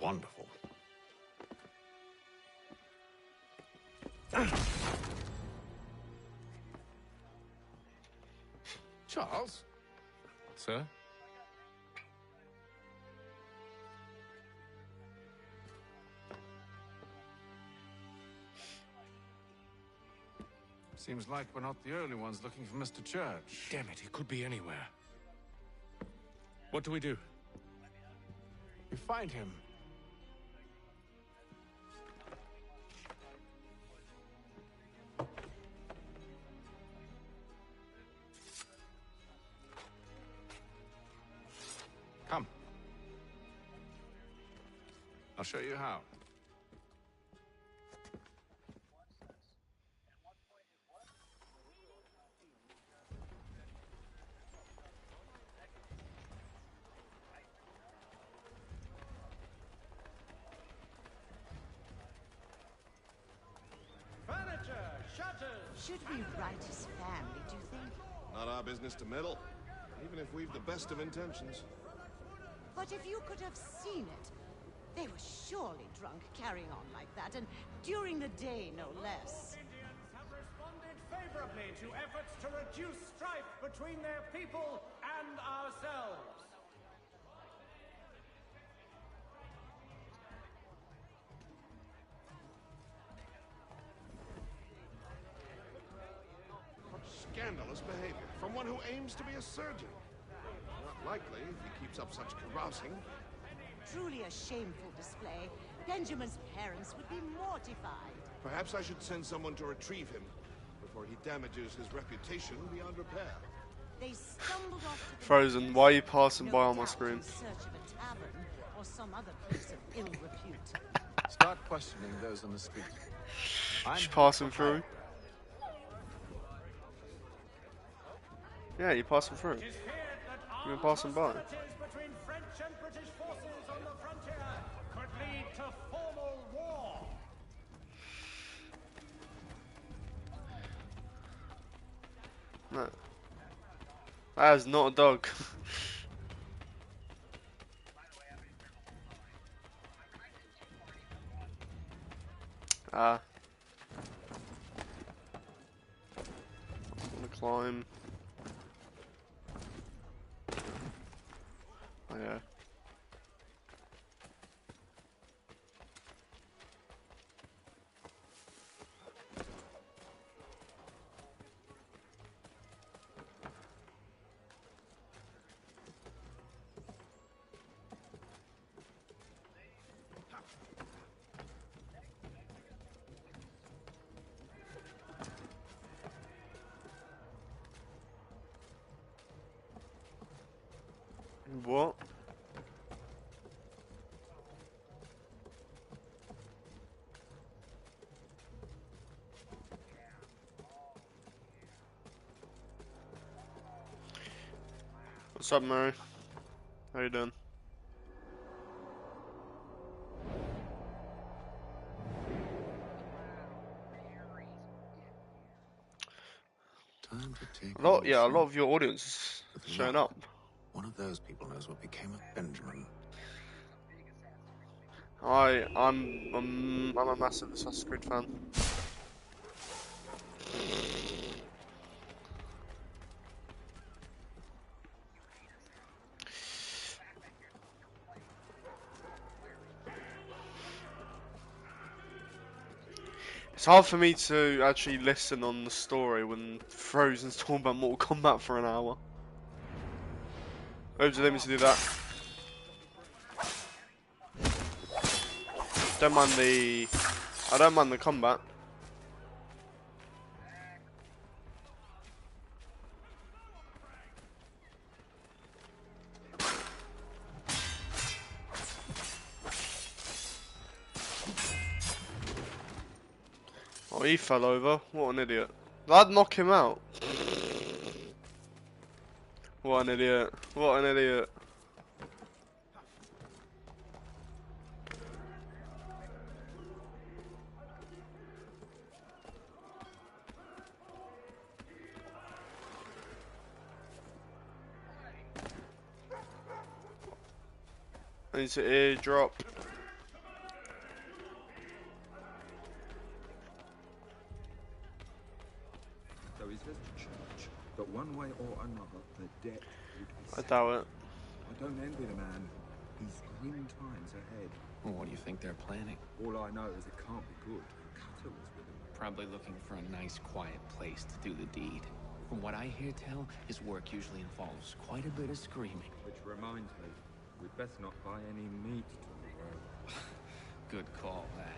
Wonderful. Charles? Sir? Seems like we're not the only ones looking for Mr. Church. Damn it, he could be anywhere. What do we do? You find him. Come. I'll show you how. Furniture, shutters. Should we write his family, do you think? Not our business to meddle, even if we've the best of intentions. But if you could have seen it, they were surely drunk carrying on like that, and during the day, no less. Indians have responded favorably to efforts to reduce strife between their people and ourselves. Scandalous behavior from one who aims to be a surgeon. Not likely if he keeps up such carousing. Truly a shameful display. Benjamin's parents would be mortified. Perhaps I should send someone to retrieve him before he damages his reputation beyond repair. They stumbled off to the Frozen, why are you passing by on my doubt screen? in search of a tavern or some other place of ill repute. Start questioning those on the street. Just passing through. Yeah, you're passing through. You've been passing by. Between French and British forces on the frontier could lead to formal war. No. That is not a dog. Ah. I'm gonna climb. Oh yeah. What? What's up, Mary? How you doing? Time to take A lot of your audience is showing up. One of those people knows what became of Benjamin. I'm a massive Assassin's Creed fan. It's hard for me to actually listen on the story when Frozen's talking about Mortal Kombat for an hour. Oops, let me to do that. I don't mind the combat. Oh, he fell over. What an idiot. That'd knock him out. What an idiot. What an idiot. I need to airdrop. So is this church that one way or another the debt would be I doubt it. I don't envy the man. He's grim times ahead. Well, what do you think they're planning? All I know is it can't be good. Cutter was with him. Probably looking for a nice, quiet place to do the deed. From what I hear tell, his work usually involves quite a bit of screaming. Which reminds me, we'd best not buy any meat tomorrow. Good call, that.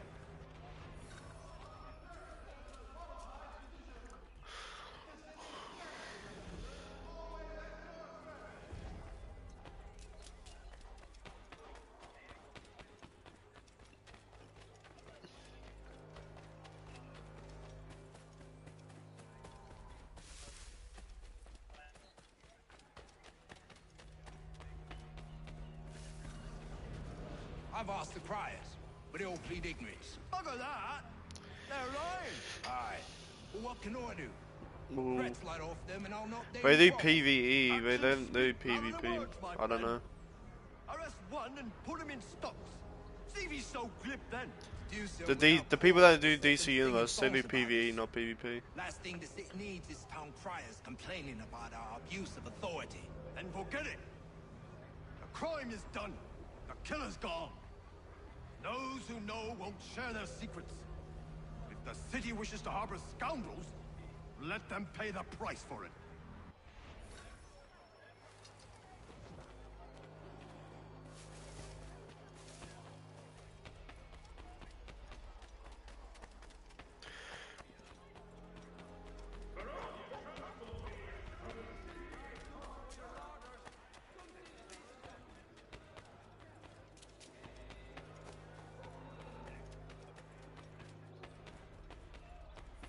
I've asked the criers, but they all plead ignorance. Bugger that! They're lying! Aye. Well, what can I do? Ooh. Threats light off them and I'll knock them They do off. PvE, they don't do PvP. I don't know. Arrest one and put him in stocks. See if he's so glib then. The people that do DC Universe, they do PvE, not PvP. Last thing the city needs is town criers complaining about our abuse of authority. Then forget it. The crime is done. The killer's gone. Those who know won't share their secrets. If the city wishes to harbor scoundrels, let them pay the price for it.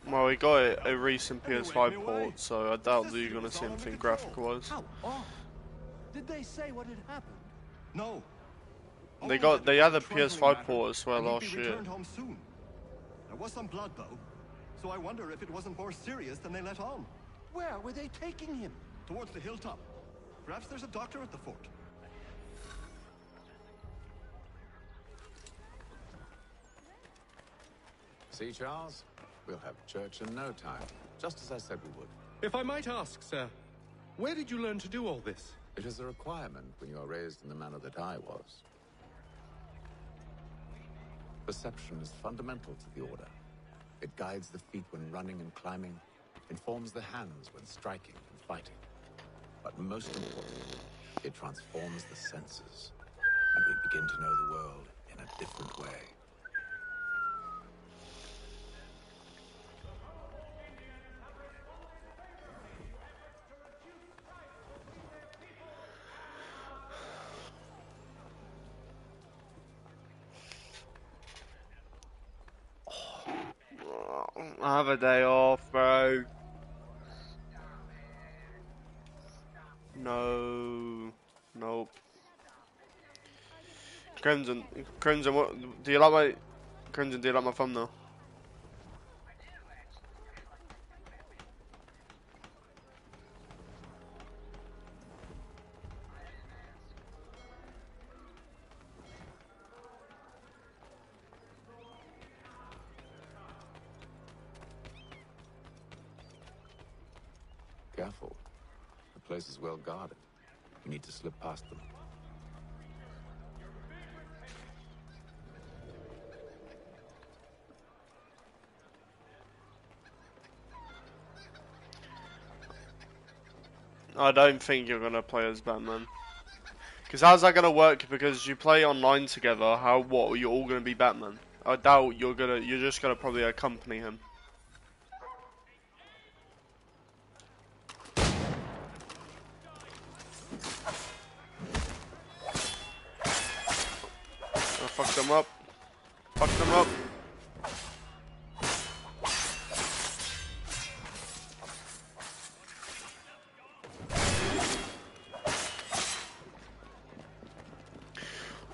Well, we got a recent PS5 port, so I doubt that you're gonna see anything graphic-wise. How odd. Did they say what had happened? No. They had a PS5 port as well last year. Returned home soon. There was some blood though, so I wonder if it wasn't more serious than they let on. Where were they taking him? Towards the hilltop. Perhaps there's a doctor at the fort. See, Charles? We'll have church in no time, just as I said we would. If I might ask, sir, where did you learn to do all this? It is a requirement when you are raised in the manner that I was. Perception is fundamental to the Order. It guides the feet when running and climbing, informs the hands when striking and fighting. But most importantly, it transforms the senses, and we begin to know the world in a different way. I have a day off, bro. No. Crimson, Crimson, what do you like my Crimson? Do you like my thumbnail? Careful. The place is well guarded. You need to slip past them. I don't think you're gonna play as Batman. Because how's that gonna work? Because you play online together. What? You're all gonna be Batman. I doubt you're just gonna probably accompany him. I fucked them up. Fucked them up.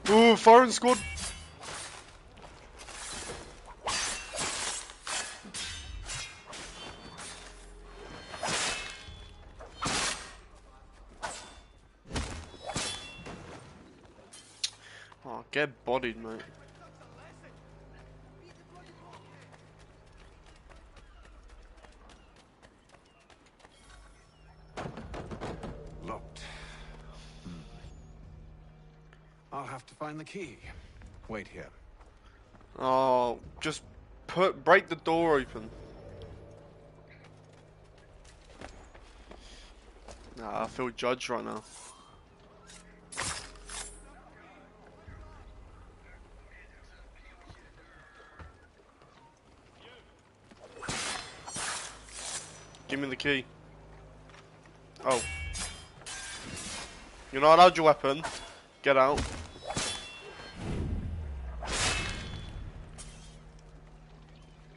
Ooh, foreign squad. Oh, get bodied, mate. Locked. I'll have to find the key. Wait here. Oh, just break the door open. Nah, I feel judged right now. Give me the key. Oh. You're not allowed your weapon. Get out.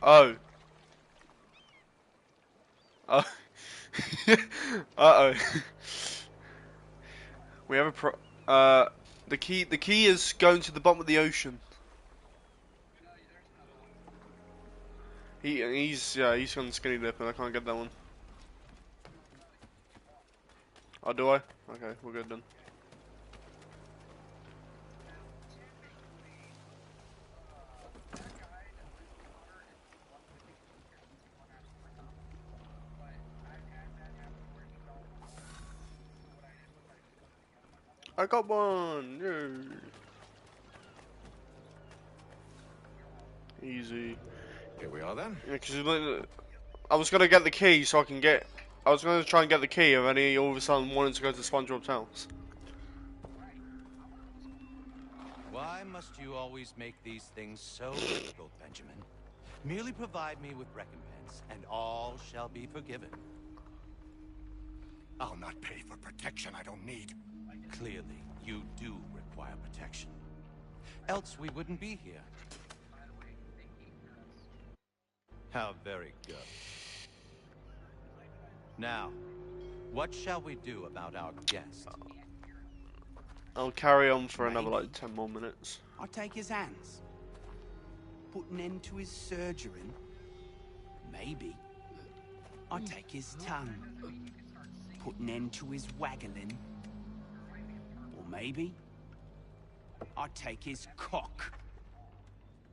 Oh. Oh. Uh-oh. We have a the key is going to the bottom of the ocean. He's on skinny dip and I can't get that one. Oh, do I? Okay, we're good then. I got one! Yay. Easy. Here we are then. Yeah, cause I was gonna get the key so I can get. I was gonna try and get the key, and then he all of a sudden wanted to go to SpongeBob's house. Why must you always make these things so difficult, Benjamin? Merely provide me with recompense, and all shall be forgiven. I'll not pay for protection I don't need. Clearly, you do require protection. Else we wouldn't be here. How very good. Now, what shall we do about our guest? I'll carry on for another like 10 more minutes. I'll take his hands. Put an end to his surgering. Maybe. I'll take his tongue. Put an end to his waggling. Or maybe I'll take his cock.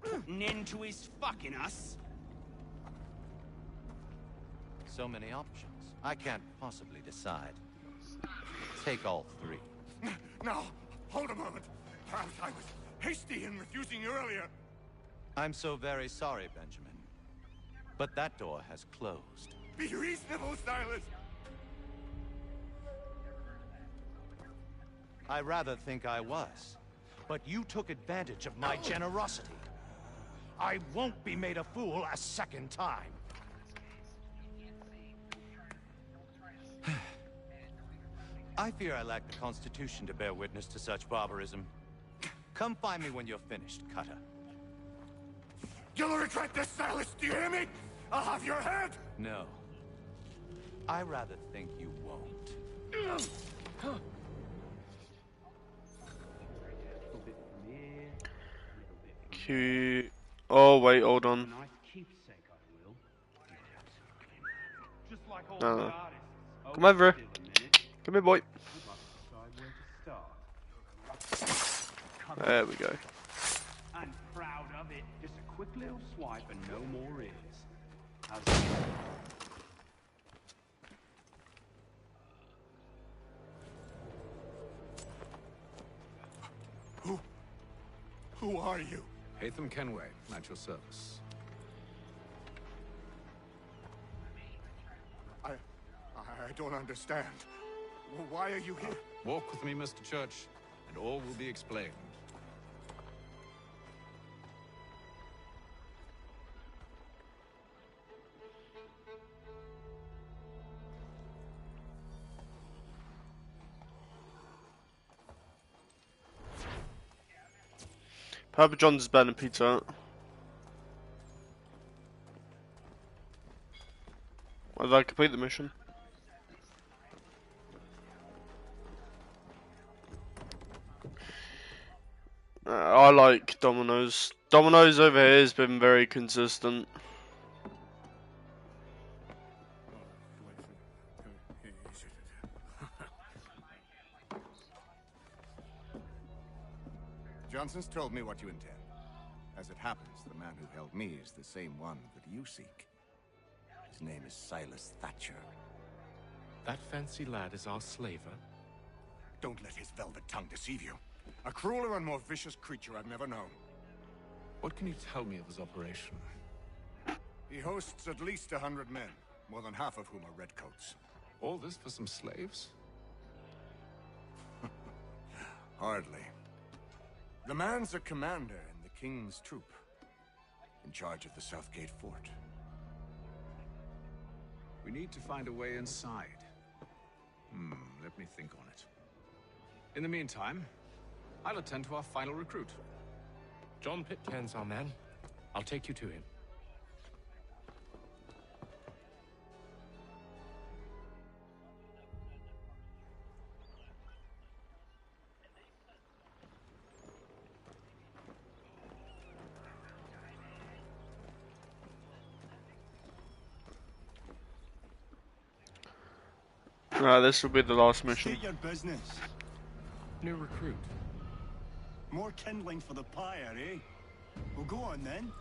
Put an end to his fucking us. So many options. I can't possibly decide. Take all three. No, hold a moment. Perhaps I was hasty in refusing you earlier. I'm so very sorry, Benjamin. But that door has closed. Be reasonable, Silas. I rather think I was. But you took advantage of my generosity. I won't be made a fool a second time. I fear I lack the constitution to bear witness to such barbarism. Come find me when you're finished, Cutter. You'll regret this, Silas, do you hear me? I'll have your head! No. I rather think you won't. Oh wait, hold on. Nice keepsake, I will. Just like all No, the no. artists. Come over. Still a minute. Come here, boy. We must decide where to start. There we go. I'm proud of it. Just a quick little swipe and no more is. How's that? Who are you? Hatham Kenway, at your service. I don't understand. Why are you here? Walk with me, Mr. Church, and all will be explained. Papa John's is better than Pizza Hut. Did I complete the mission? I like Domino's. Domino's over here has been very consistent. Johnson's told me what you intend. As it happens, the man who held me is the same one that you seek. His name is Silas Thatcher. That fancy lad is our slaver? Don't let his velvet tongue deceive you. A crueler and more vicious creature I've never known. What can you tell me of his operation? He hosts at least 100 men, more than half of whom are redcoats. All this for some slaves? Hardly. The man's a commander in the King's troop, in charge of the Southgate Fort. We need to find a way inside. Let me think on it. In the meantime, I'll attend to our final recruit. John Pitcairn's our man. I'll take you to him. This will be the last mission. State your business. New recruit. More kindling for the pyre, eh? Well, go on then.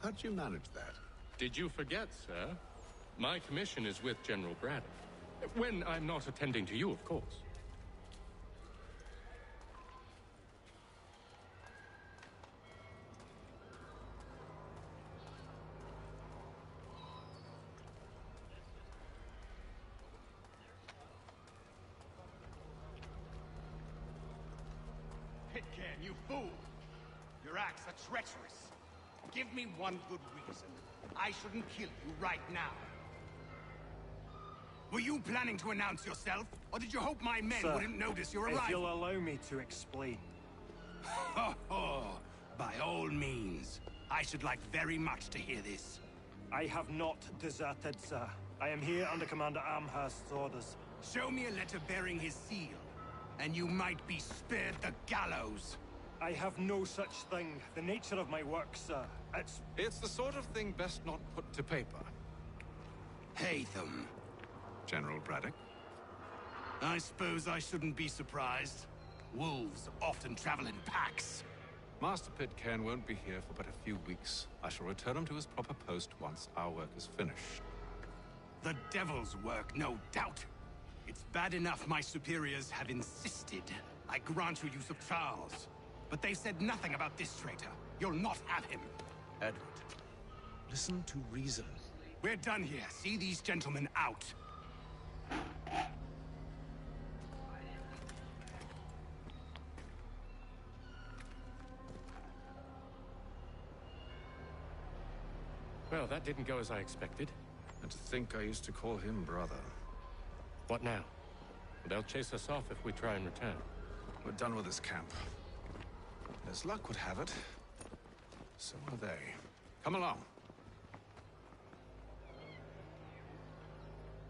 How'd you manage that? Did you forget, sir? My commission is with General Braddock. When I'm not attending to you, of course. Pitcairn, you fool! Your acts are treacherous. Give me one good reason I shouldn't kill you right now. Were you planning to announce yourself, or did you hope my men Sir, wouldn't notice your if arrival? you'll allow me to explain. By all means. I should like very much to hear this. I have not deserted, sir. I am here under Commander Amherst's orders. Show me a letter bearing his seal, and you might be spared the gallows. I have no such thing. The nature of my work, sir, It's the sort of thing best not put to paper. Hatham. General Braddock? I suppose I shouldn't be surprised. Wolves often travel in packs. Master Pitcairn won't be here for but a few weeks. I shall return him to his proper post once our work is finished. The devil's work, no doubt. It's bad enough my superiors have insisted I grant you use of Charles. But they've said nothing about this traitor. You'll not have him. Edward, listen to reason. We're done here. See these gentlemen out. Well, that didn't go as I expected. And to think I used to call him brother. What now? They'll chase us off if we try and return. We're done with this camp. As luck would have it, so are they. Come along.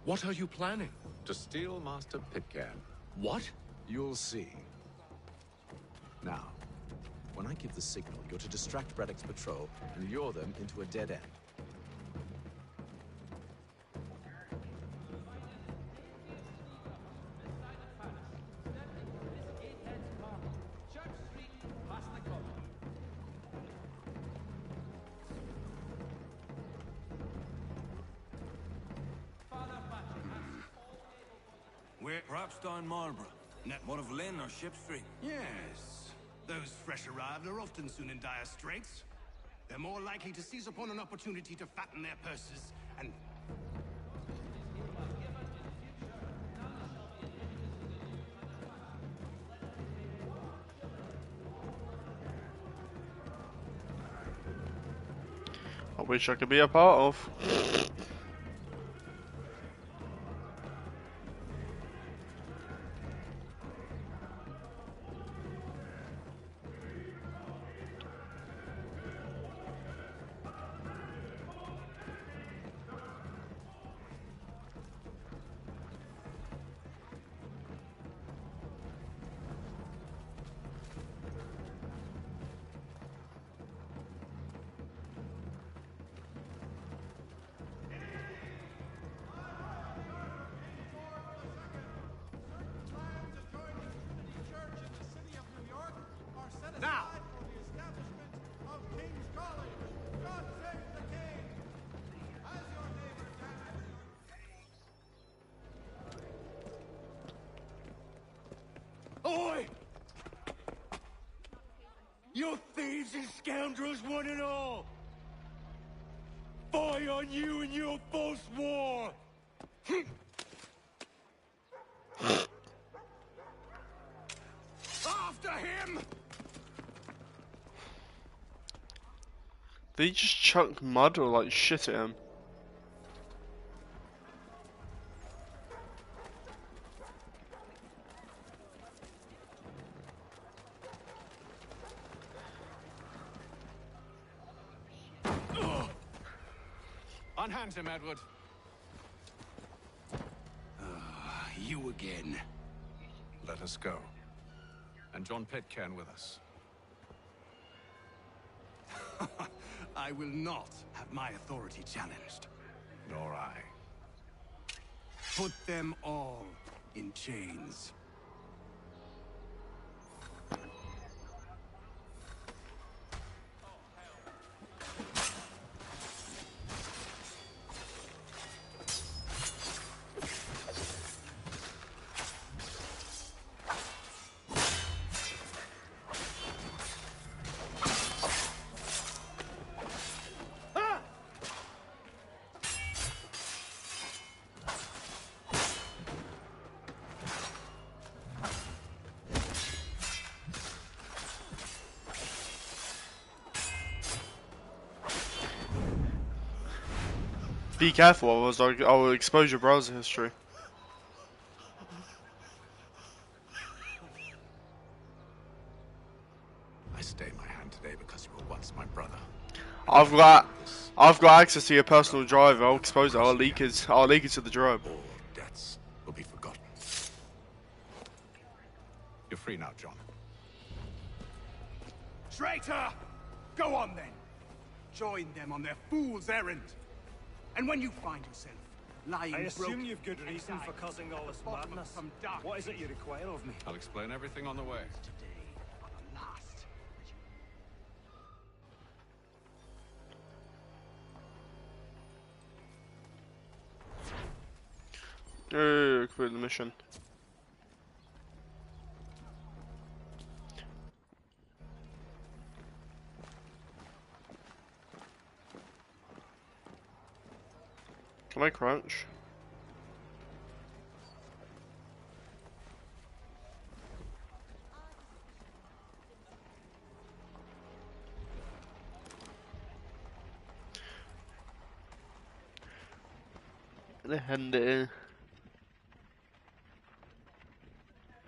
What are you planning? To steal Master Pitcairn. What? You'll see. Now, when I give the signal, you're to distract Braddock's patrol and lure them into a dead end. Where? Perhaps down Marlborough. Netmore of Lynn or Ship Street. Yes. Those fresh arrived are often soon in dire straits. They're more likely to seize upon an opportunity to fatten their purses and... I wish I could be a part of. Now! Oi! You thieves and scoundrels, one and all! Fie on you and your false war! After him! Did he just chuck mud or like shit at him? Unhand him, Edward. You again. Let us go. And John Pitcairn with us. I will not have my authority challenged. Nor I. Put them all in chains. Be careful, I will expose your browser history. I stay my hand today because you were once my brother. I've got access to your personal drive. I'll expose it. I'll leak it to the drive. All debts will be forgotten. You're free now, John. Traitor! Go on then. Join them on their fool's errand. And when you find yourself lying I assume broken you've good reason for causing all this madness. What is it you require of me? I'll explain everything on the way. Complete the mission. Can I crouch? Det händer.